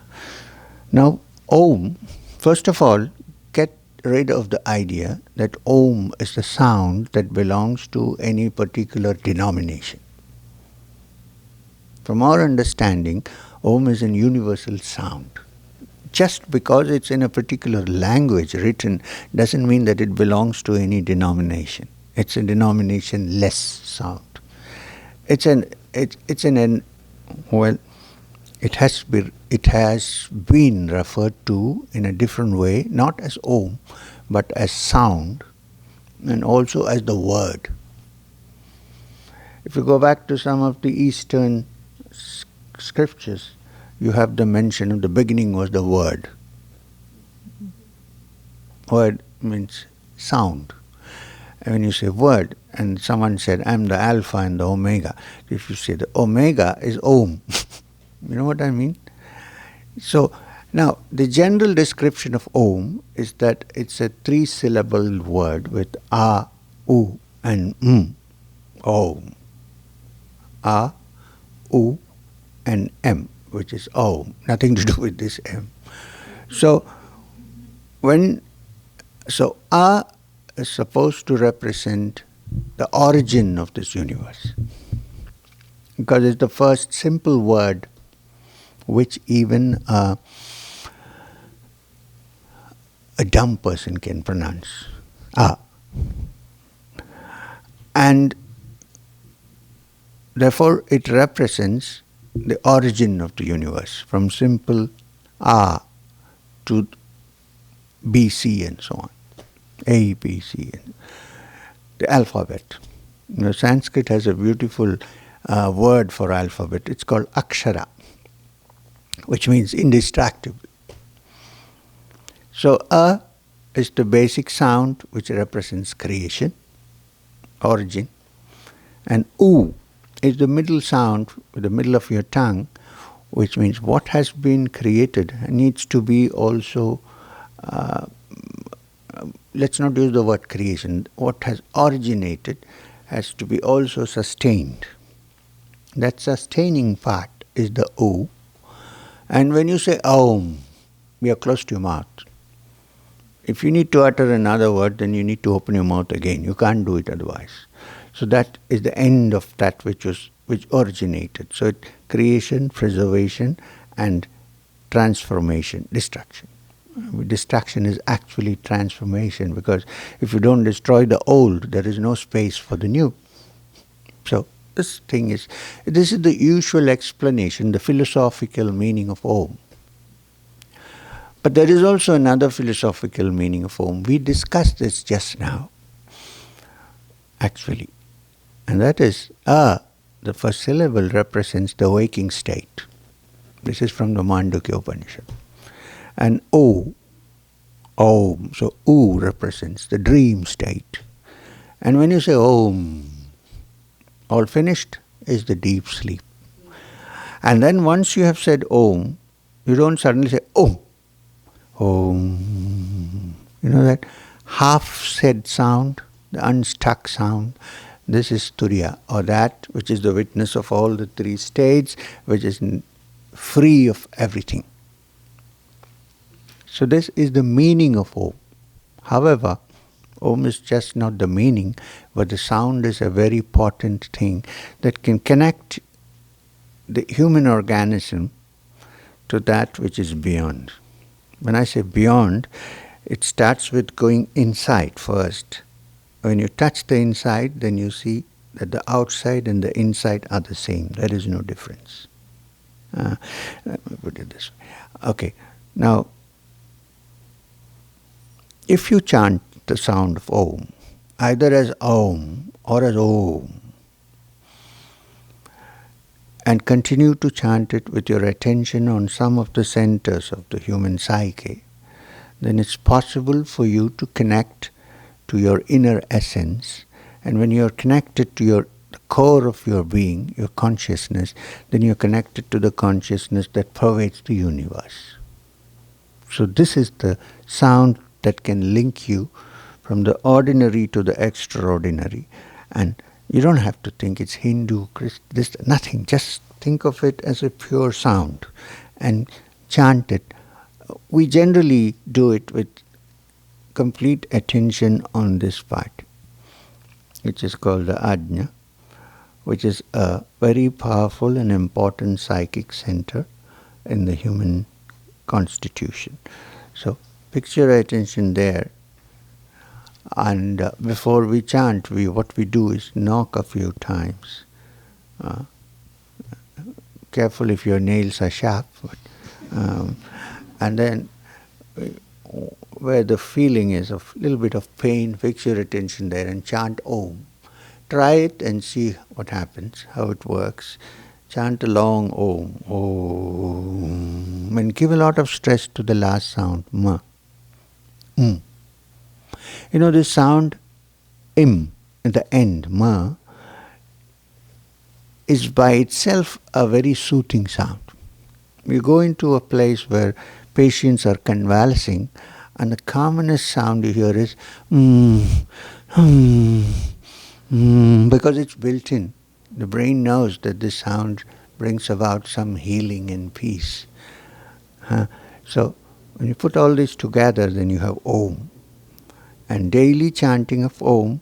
Now, Om, first of all, get rid of the idea that Om is the sound that belongs to any particular denomination. From our understanding, Om is a universal sound. Just because it's in a particular language written doesn't mean that it belongs to any denomination. It's a denomination-less sound. It has been referred to in a different way, not as Om, but as sound, and also as the word. If you go back to some of the Eastern scriptures, you have the mention of the beginning was the word. Word means sound. And when you say word, and someone said, I'm the Alpha and the Omega, if you say the Omega is Om, you know what I mean? So, now, the general description of Om is that it's a three-syllable word with A, U, and M. Om. A, U, and M, which is Om. Nothing to do with this M. So, A is supposed to represent the origin of this universe, because it's the first simple word which even a dumb person can pronounce. And therefore it represents the origin of the universe, from simple A to B, C, and so on. A, B, C, and the alphabet. You know, Sanskrit has a beautiful word for alphabet. It's called akshara, which means indistractable. So, A is the basic sound which represents creation, origin, and U is the middle sound, the middle of your tongue, which means what has been created needs to be also, let's not use the word creation, what has originated has to be also sustained. That sustaining part is the O. And when you say Om, you are close to your mouth. If you need to utter another word, then you need to open your mouth again. You can't do it otherwise. So that is the end of that which originated. So creation, preservation, and transformation, destruction. Destruction is actually transformation, because if you don't destroy the old, there is no space for the new. So this is the usual explanation, the philosophical meaning of Om. But there is also another philosophical meaning of Om. We discussed this just now, actually. And that is, the first syllable represents the waking state. This is from the Mandukya Upanishad. And O, Om, so U represents the dream state. And when you say Om, all finished is the deep sleep. And then once you have said Om, you don't suddenly say Om. Om. You know that half said sound, the unstuck sound, this is Turiya, or that which is the witness of all the three states, which is free of everything. So this is the meaning of Om. However, Om is just not the meaning, but the sound is a very potent thing that can connect the human organism to that which is beyond. When I say beyond, it starts with going inside first. When you touch the inside, then you see that the outside and the inside are the same. There is no difference. Let me put it this way. Okay, now, if you chant the sound of Om, either as Om or as Om, and continue to chant it with your attention on some of the centers of the human psyche, then it's possible for you to connect to your inner essence. And when you're connected to the core of your being, your consciousness, then you're connected to the consciousness that pervades the universe. So this is the sound that can link you from the ordinary to the extraordinary. And you don't have to think it's Hindu, Christian, nothing. Just think of it as a pure sound and chant it. We generally do it with complete attention on this part, which is called the Ajna, which is a very powerful and important psychic center in the human constitution. So picture your attention there. And before we chant, what we do is knock a few times. Careful if your nails are sharp. And then where the feeling is of a little bit of pain, fix your attention there and chant Om. Try it and see what happens, how it works. Chant a long Om. Om. And give a lot of stress to the last sound, Ma. You know this sound, Im, at the end, Ma, is by itself a very soothing sound. You go into a place where patients are convalescing, and the commonest sound you hear is because it's built in. The brain knows that this sound brings about some healing and peace. So when you put all this together, then you have Om. And daily chanting of Om,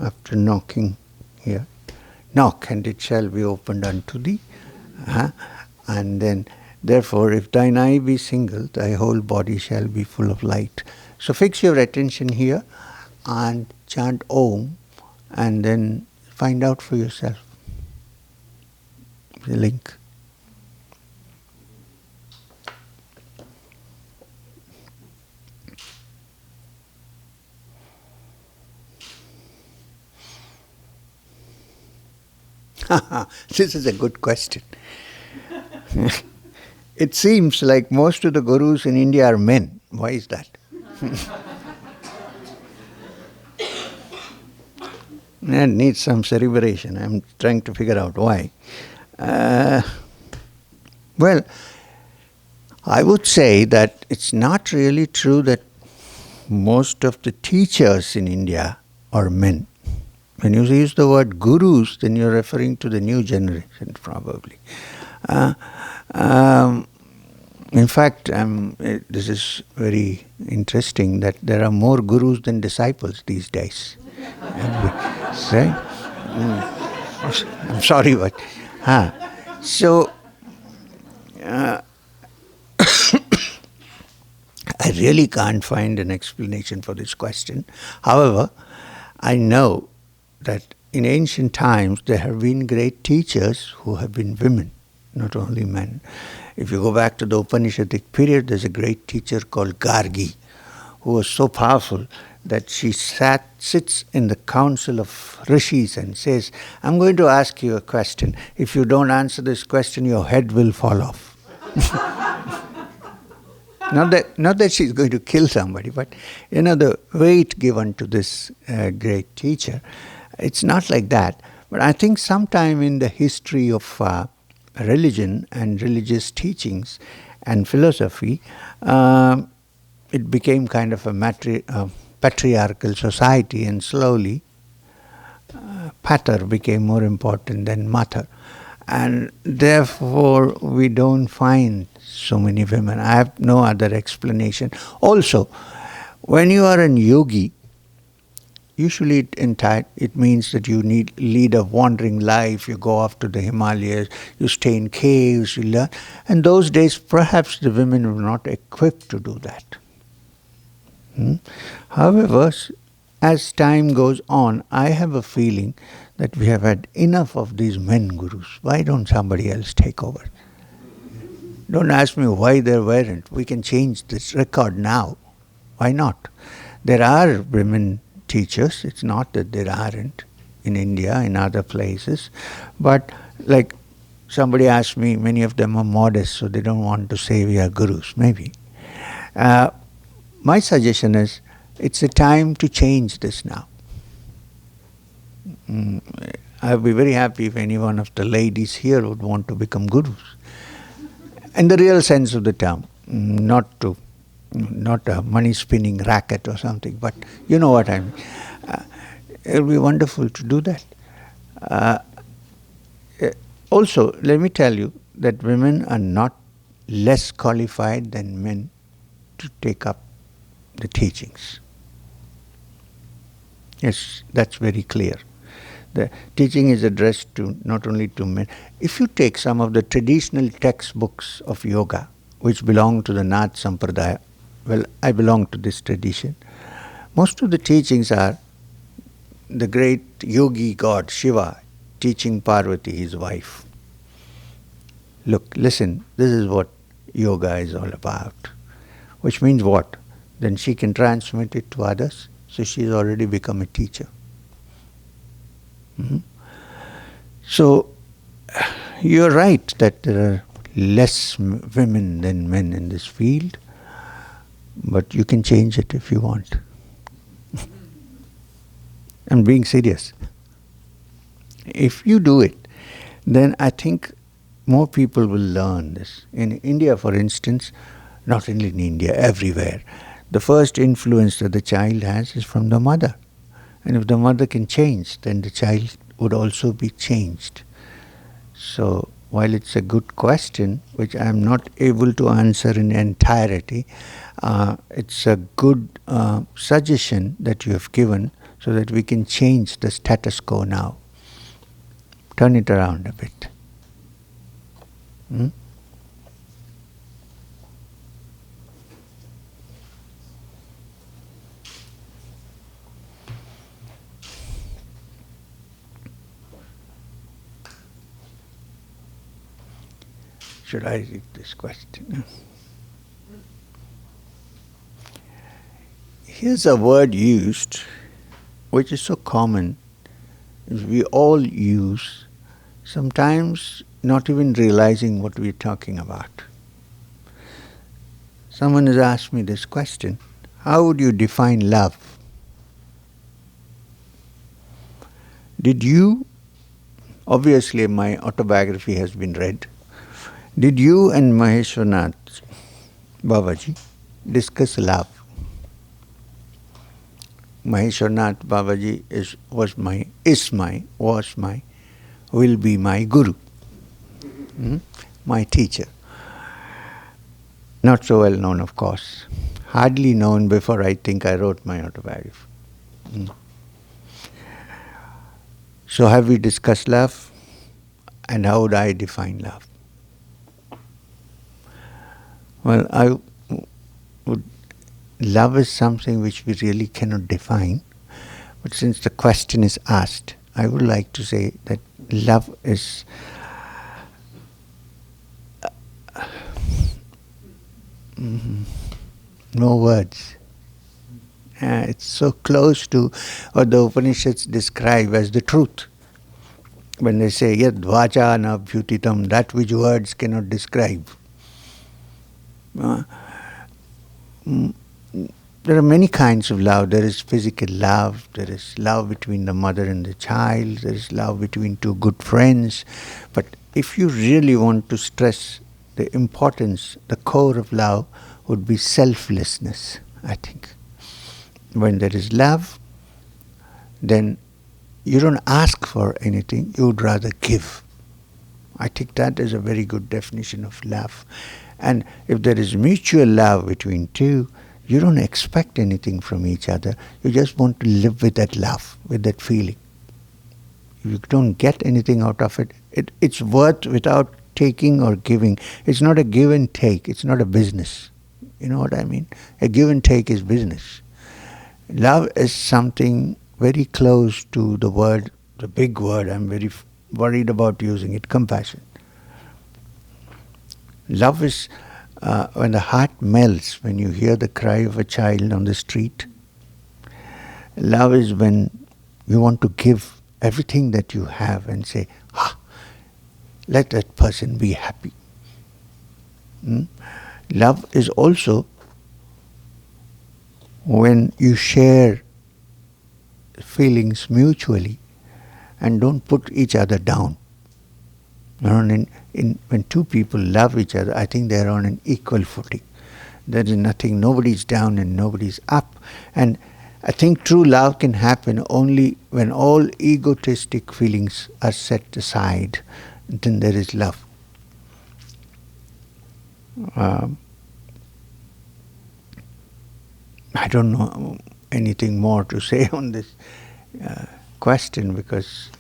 after knocking here, knock and it shall be opened unto thee. And then, therefore, if thine eye be single, thy whole body shall be full of light. So fix your attention here and chant Om, and then find out for yourself the link. This is a good question. It seems like most of the gurus in India are men. Why is that? That needs some cerebration. I'm trying to figure out why. Well, I would say that it's not really true that most of the teachers in India are men. When you use the word gurus, then you're referring to the new generation, probably. Uh, um, in fact, this is very interesting that there are more gurus than disciples these days. Right? I'm sorry, but so I really can't find an explanation for this question. However, I know that in ancient times there have been great teachers who have been women, not only men. If you go back to the Upanishadic period, there's a great teacher called Gargi, who was so powerful that she sits in the council of rishis and says, I'm going to ask you a question. If you don't answer this question, your head will fall off. Not that she's going to kill somebody, but the weight given to this great teacher, it's not like that. But I think sometime in the history of religion and religious teachings and philosophy, it became kind of a patriarchal society, and slowly pater became more important than mater. And therefore, we don't find so many women. I have no other explanation. Also, when you are a yogi, usually it means that you lead a wandering life. You go off to the Himalayas, you stay in caves, you learn. And those days, perhaps the women were not equipped to do that. However, as time goes on, I have a feeling that we have had enough of these men gurus. Why don't somebody else take over? Don't ask me why there weren't. We can change this record now. Why not? There are women teachers. It's not that there aren't in India, in other places. But like somebody asked me, many of them are modest, so they don't want to say we are gurus, maybe. My suggestion is, it's a time to change this now. I'll be very happy if any one of the ladies here would want to become gurus. In the real sense of the term, not a money-spinning racket or something, but you know what I mean. It will be wonderful to do that. Also, let me tell you that women are not less qualified than men to take up the teachings. Yes, that's very clear. The teaching is addressed to not only to men. If you take some of the traditional textbooks of yoga, which belong to the Nath Sampradaya, well, I belong to this tradition, most of the teachings are the great yogi god Shiva teaching Parvati, his wife. Look, listen, this is what yoga is all about. Which means what? Then she can transmit it to others. So she's already become a teacher. So you're right that there are less women than men in this field, but you can change it if you want. I'm being serious. If you do it, then I think more people will learn this. In India, for instance, not only in India, everywhere, the first influence that the child has is from the mother. And if the mother can change, then the child would also be changed. So, while it's a good question, which I am not able to answer in entirety, it's a good suggestion that you have given so that we can change the status quo now. Turn it around a bit. Should I read this question? Here's a word used, which is so common, we all use, sometimes not even realizing what we're talking about. Someone has asked me this question: how would you define love? Obviously my autobiography has been read, Did you and Maheshwarnath Babaji discuss love? Maheshwarnath Babaji will be my guru, my teacher. Not so well known, of course. Hardly known before I think I wrote my autobiography. So have we discussed love? And how would I define love? Well, love is something which we really cannot define. But since the question is asked, I would like to say that love is no words. It's so close to what the Upanishads describe as the truth. When they say, yad vacha na bhyutitam, that which words cannot describe. There are many kinds of love. There is physical love, there is love between the mother and the child, there is love between two good friends. But if you really want to stress the importance, the core of love would be selflessness, I think. When there is love, then you don't ask for anything, you would rather give. I think that is a very good definition of love. And if there is mutual love between two, you don't expect anything from each other. You just want to live with that love, with that feeling. You don't get anything out of it. It's worth without taking or giving. It's not a give and take. It's not a business. You know what I mean? A give and take is business. Love is something very close to the word, the big word I'm very worried about using it, compassion. Love is when the heart melts, when you hear the cry of a child on the street. Love is when you want to give everything that you have and say, let that person be happy. Love is also when you share feelings mutually and don't put each other down. When two people love each other, I think they are on an equal footing. There is nothing, nobody's down and nobody's up. And I think true love can happen only when all egotistic feelings are set aside. Then there is love. I don't know anything more to say on this question because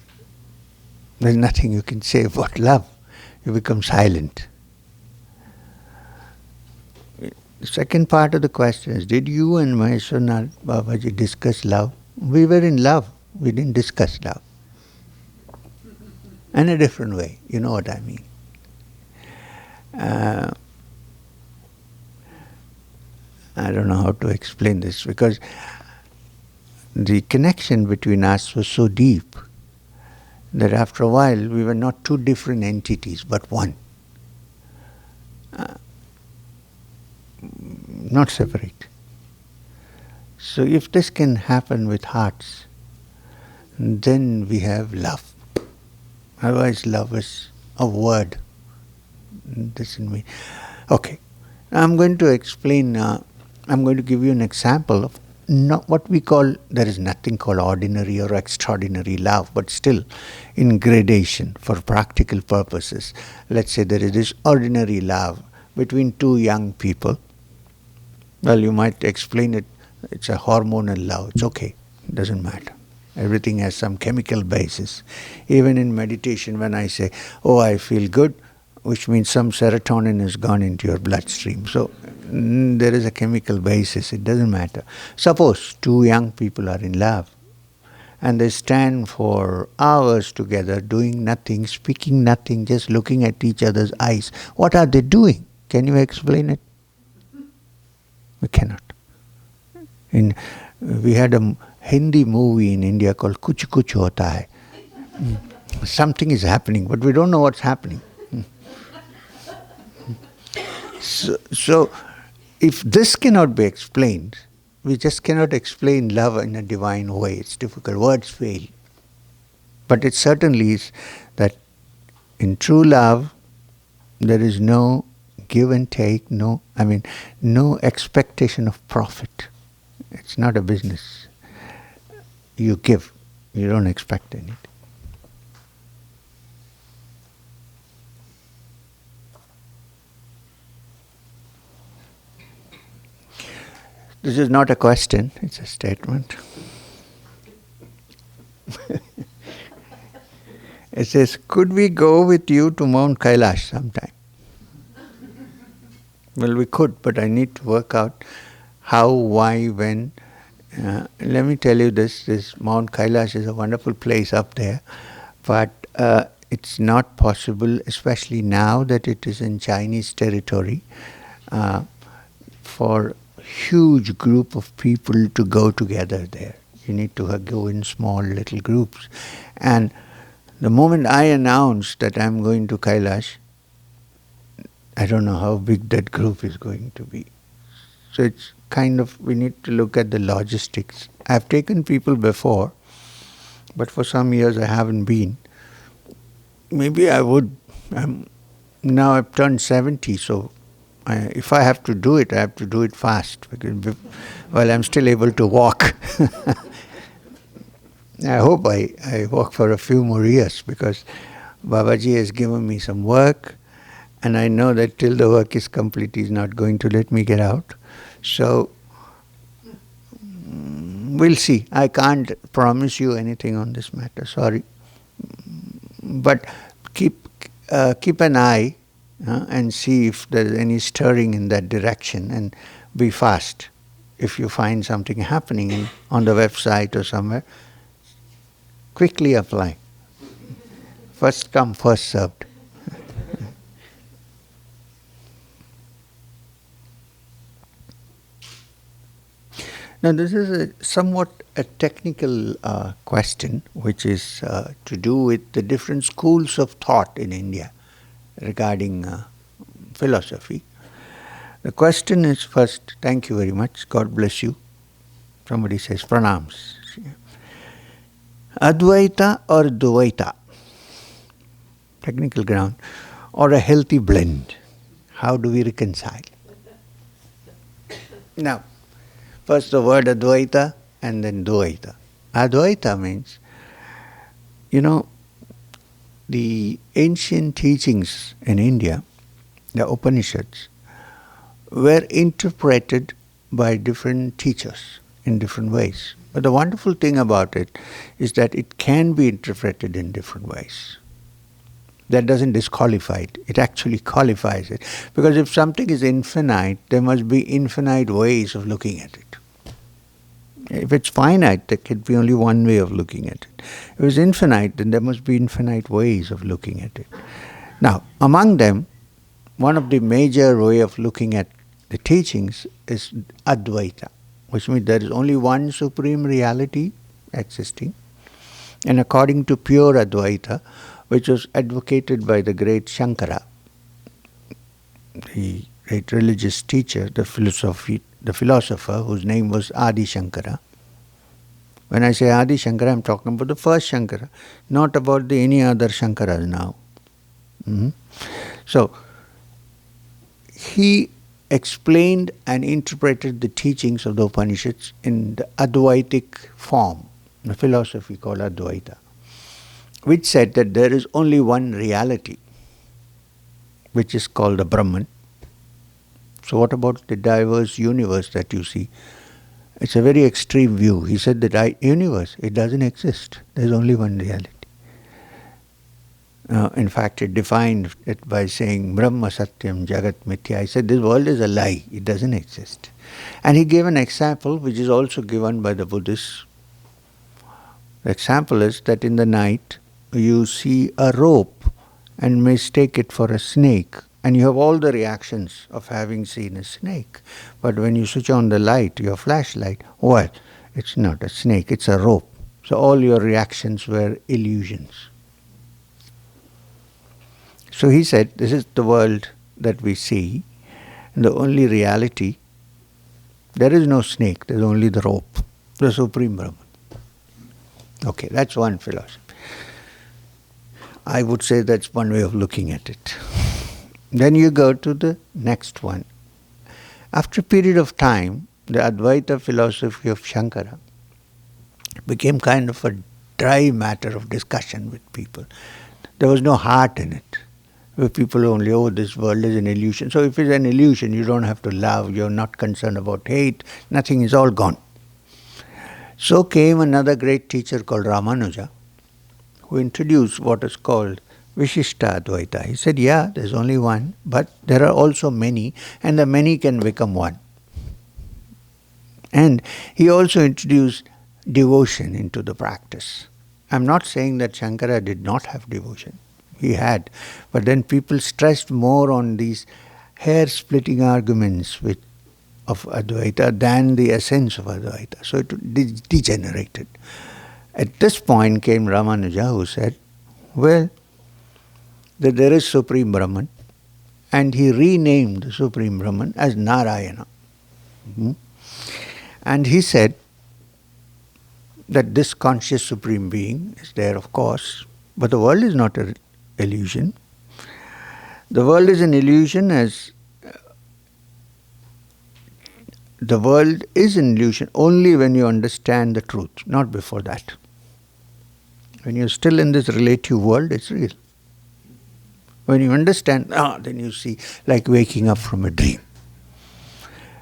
there's nothing you can say about love. You become silent. The second part of the question is, did you and Maheshwarnath Babaji discuss love? We were in love. We didn't discuss love. In a different way. You know what I mean. I don't know how to explain this because the connection between us was so deep that after a while we were not two different entities but one. Not separate. So if this can happen with hearts, then we have love. Otherwise love is a word. Doesn't mean. Okay. I'm going to explain, I'm going to give you an example of not what we call, there is nothing called ordinary or extraordinary love, but still in gradation for practical purposes. Let's say there is this ordinary love between two young people. Well, you might explain it, it's a hormonal love, it's okay, it doesn't matter. Everything has some chemical basis. Even in meditation when I say, oh, I feel good, which means some serotonin has gone into your bloodstream. So there is a chemical basis, it doesn't matter. Suppose two young people are in love and they stand for hours together doing nothing, speaking nothing, just looking at each other's eyes. What are they doing? Can you explain it? We cannot. We had a Hindi movie in India called Kuch Kuch Hota Hai. Something is happening, but we don't know what's happening. So, if this cannot be explained, we just cannot explain love in a divine way. It's difficult. Words fail. But it certainly is that in true love, There is no give and take, no expectation of profit. It's not a business. You give, you don't expect anything. This is not a question, it's a statement. It says, could we go with you to Mount Kailash sometime? Well, we could, but I need to work out how, why, when. Let me tell you this Mount Kailash is a wonderful place up there, but it's not possible, especially now that it is in Chinese territory, for huge group of people to go together there. You need to go in small little groups. And the moment I announce that I'm going to Kailash, I don't know how big that group is going to be. So it's kind of, we need to look at the logistics. I've taken people before, but for some years I haven't been. Maybe I would. Now I've turned 70, so if I have to do it, I have to do it fast, because I'm still able to walk. I hope I walk for a few more years, because Babaji has given me some work, and I know that till the work is complete, he's not going to let me get out. So we'll see. I can't promise you anything on this matter, sorry. But keep an eye and see if there's any stirring in that direction, and be fast. If you find something happening on the website or somewhere, quickly apply. First come, first served. Now this is somewhat a technical question, which is to do with the different schools of thought in India regarding philosophy. The question is first, thank you very much, God bless you. Somebody says pranams. Advaita or Dvaita? Technical ground. Or a healthy blend? How do we reconcile? Now, first the word Advaita and then Dvaita. Advaita means, the ancient teachings in India, the Upanishads, were interpreted by different teachers in different ways. But the wonderful thing about it is that it can be interpreted in different ways. That doesn't disqualify it. It actually qualifies it. Because if something is infinite, there must be infinite ways of looking at it. If it's finite, there could be only one way of looking at it. If it's infinite, then there must be infinite ways of looking at it. Now, among them, one of the major way of looking at the teachings is Advaita, which means there is only one supreme reality existing. And according to pure Advaita, which was advocated by the great Shankara, the great religious teacher, the philosopher whose name was Adi Shankara. When I say Adi Shankara, I'm talking about the first Shankara, not about any other Shankaras now. So, he explained and interpreted the teachings of the Upanishads in the Advaitic form, the philosophy called Advaita, which said that there is only one reality, which is called the Brahman. So what about the diverse universe that you see? It's a very extreme view. He said that universe, it doesn't exist. There's only one reality. In fact, it defined it by saying, Brahma Satyam Jagat Mithya. I said, this world is a lie. It doesn't exist. And he gave an example, which is also given by the Buddhists. The example is that in the night, you see a rope and mistake it for a snake. And you have all the reactions of having seen a snake. But when you switch on the light, your flashlight, well, it's not a snake, it's a rope. So all your reactions were illusions. So he said, this is the world that we see, and the only reality, there is no snake, there's only the rope, the Supreme Brahman. Okay, that's one philosophy. I would say that's one way of looking at it. Then you go to the next one. After a period of time, the Advaita philosophy of Shankara became kind of a dry matter of discussion with people. There was no heart in it. Where people only, oh, this world is an illusion. So if it's an illusion, you don't have to love, you're not concerned about hate, nothing is all gone. So came another great teacher called Ramanuja, who introduced what is called Vishishta Advaita. He said, yeah, there's only one, but there are also many, and the many can become one. And he also introduced devotion into the practice. I'm not saying that Shankara did not have devotion. He had. But then people stressed more on these hair-splitting arguments of Advaita than the essence of Advaita. So it degenerated. At this point came Ramanuja, who said, well, that there is Supreme Brahman, and he renamed the Supreme Brahman as Narayana. And he said that this conscious Supreme Being is there, of course, but the world is not an illusion. The world is an illusion the world is an illusion only when you understand the truth, not before that. When you're still in this relative world, it's real. When you understand, then you see, like waking up from a dream.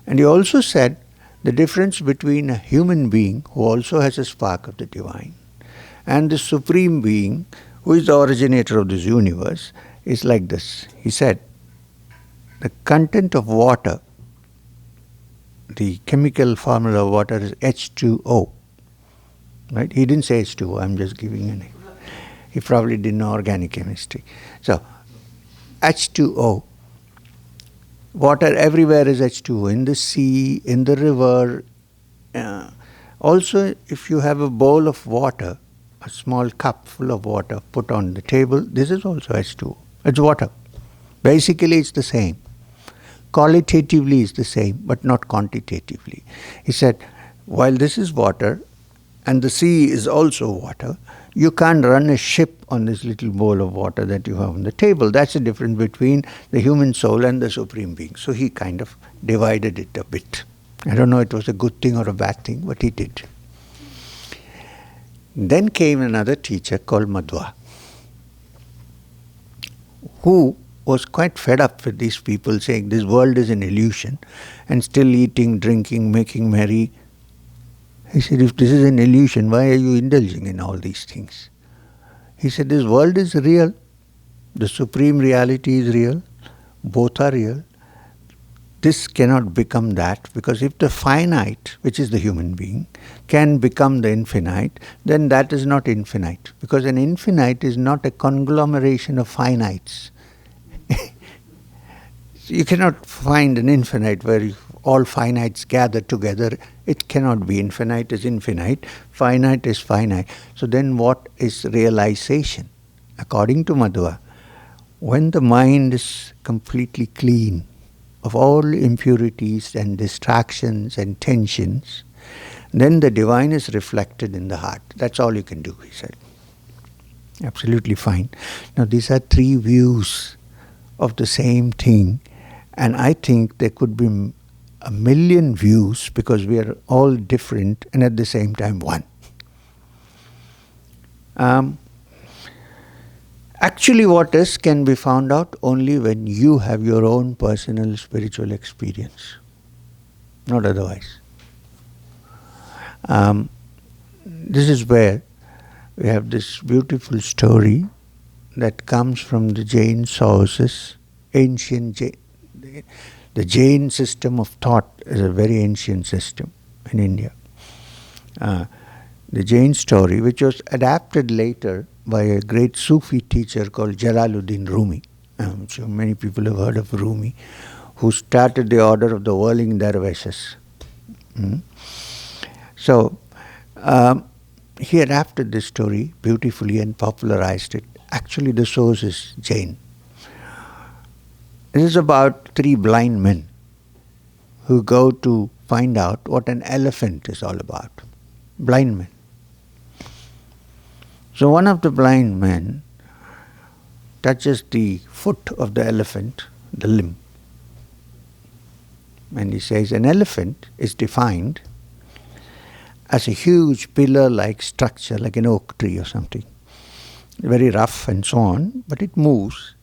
And he also said the difference between a human being who also has a spark of the divine and the Supreme Being who is the originator of this universe is like this. He said, the content of water, the chemical formula of water is H2O. Right? He didn't say H2O, I'm just giving a name. He probably didn't know organic chemistry. So, H2O. Water everywhere is H2O, in the sea, in the river. Also, if you have a bowl of water, a small cup full of water put on the table, this is also H2O. It's water. Basically, it's the same. Qualitatively, it's the same, but not quantitatively. He said, while this is water, and the sea is also water, you can't run a ship on this little bowl of water that you have on the table. That's the difference between the human soul and the Supreme Being. So he kind of divided it a bit. I don't know if it was a good thing or a bad thing, but he did. Then came another teacher called Madhva, who was quite fed up with these people saying this world is an illusion and still eating, drinking, making merry. He said, if this is an illusion, why are you indulging in all these things? He said, this world is real. The supreme reality is real. Both are real. This cannot become that, because if the finite, which is the human being, can become the infinite, then that is not infinite. Because an infinite is not a conglomeration of finites. You cannot find an infinite where all finites gather together. It cannot be. Infinite is infinite. Finite is finite. So then what is realization? According to Madhva, when the mind is completely clean of all impurities and distractions and tensions, then the divine is reflected in the heart. That's all you can do, he said. Absolutely fine. Now these are three views of the same thing, and I think there could be a million views because we are all different and at the same time one. Actually what is can be found out only when you have your own personal spiritual experience, not otherwise. This is where we have this beautiful story that comes from the Jain sources, ancient Jain. The Jain system of thought is a very ancient system in India. The Jain story, which was adapted later by a great Sufi teacher called Jalaluddin Rumi. I'm sure many people have heard of Rumi, who started the order of the whirling dervishes. So, he adapted this story beautifully and popularized it. Actually, the source is Jain. It is about three blind men who go to find out what an elephant is all about. Blind men. So one of the blind men touches the foot of the elephant the limb. And he says an elephant is defined as a huge pillar-like structure, like an oak tree or something. Very rough and so on, but it moves.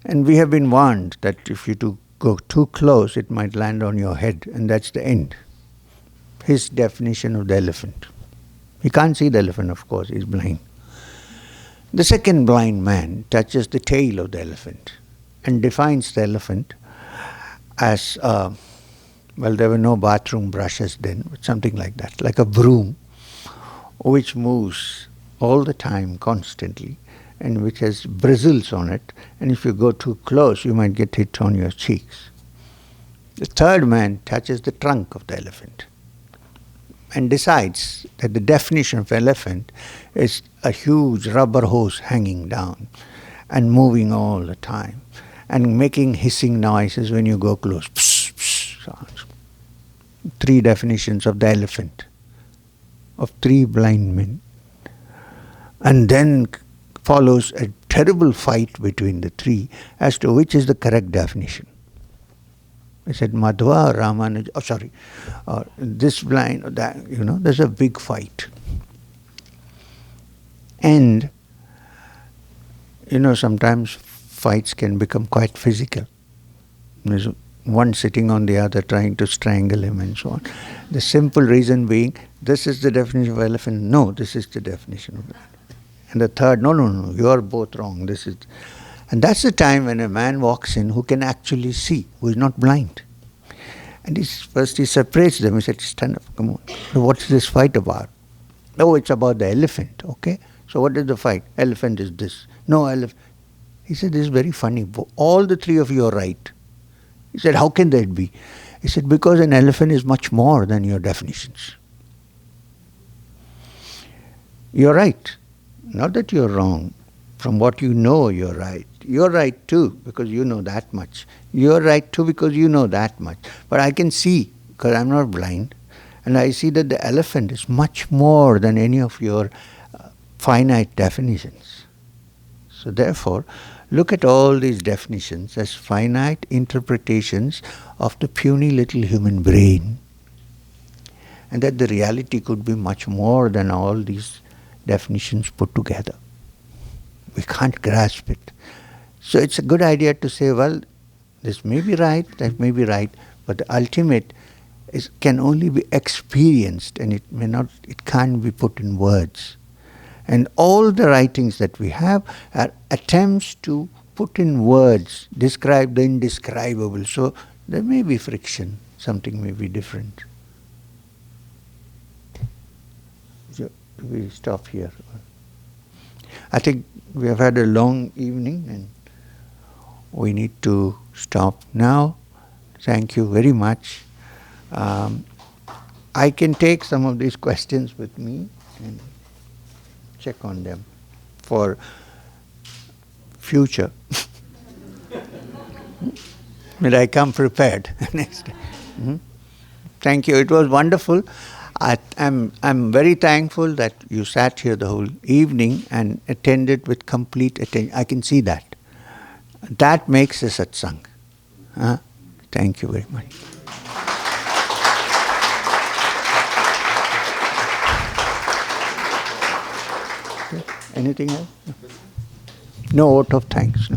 And we have been warned that if you go too close, it might land on your head, and that's the end. His definition of the elephant. He can't see the elephant, of course, he's blind. The second blind man touches the tail of the elephant and defines the elephant as, well, there were no bathroom brushes then, but something like that, like a broom, which moves all the time, constantly, and which has bristles on it, and if you go too close, you might get hit on your cheeks. The third man touches the trunk of the elephant and decides that the definition of elephant is a huge rubber hose hanging down and moving all the time and making hissing noises when you go close. Psst, psst, sounds. 3 definitions of the elephant, of 3 blind men. And then follows a terrible fight between the 3 as to which is the correct definition. I said Madhva, Ramanuja, this blind, or that, there's a big fight. And, sometimes fights can become quite physical. There's one sitting on the other trying to strangle him and so on. The simple reason being, this is the definition of elephant. No, this is the definition of elephant. And the third, no, you are both wrong. And that's the time when a man walks in who can actually see, who is not blind. And first he separates them. He said, stand up, come on. So what's this fight about? Oh, it's about the elephant, okay? So what is the fight? Elephant is this. No, elephant. He said, this is very funny. All the 3 of you are right. He said, how can that be? He said, because an elephant is much more than your definitions. You're right. Not that you're wrong. From what you know, you're right. You're right too, because you know that much. You're right too, because you know that much. But I can see, because I'm not blind, and I see that the elephant is much more than any of your finite definitions. So therefore, look at all these definitions as finite interpretations of the puny little human brain. And that the reality could be much more than all these definitions put together. We can't grasp it. So it's a good idea to say, well, this may be right, that may be right, but the ultimate can only be experienced, and it can't be put in words. And all the writings that we have are attempts to put in words, describe the indescribable. So there may be friction, something may be different. So we stop here. I think we have had a long evening and we need to stop now. Thank you very much. I can take some of these questions with me and check on them for future. May I come prepared next time. Thank you. It was wonderful. I'm very thankful that you sat here the whole evening and attended with complete attention. I can see that. That makes a satsang. Thank you very much. Anything else? No vote of thanks. No.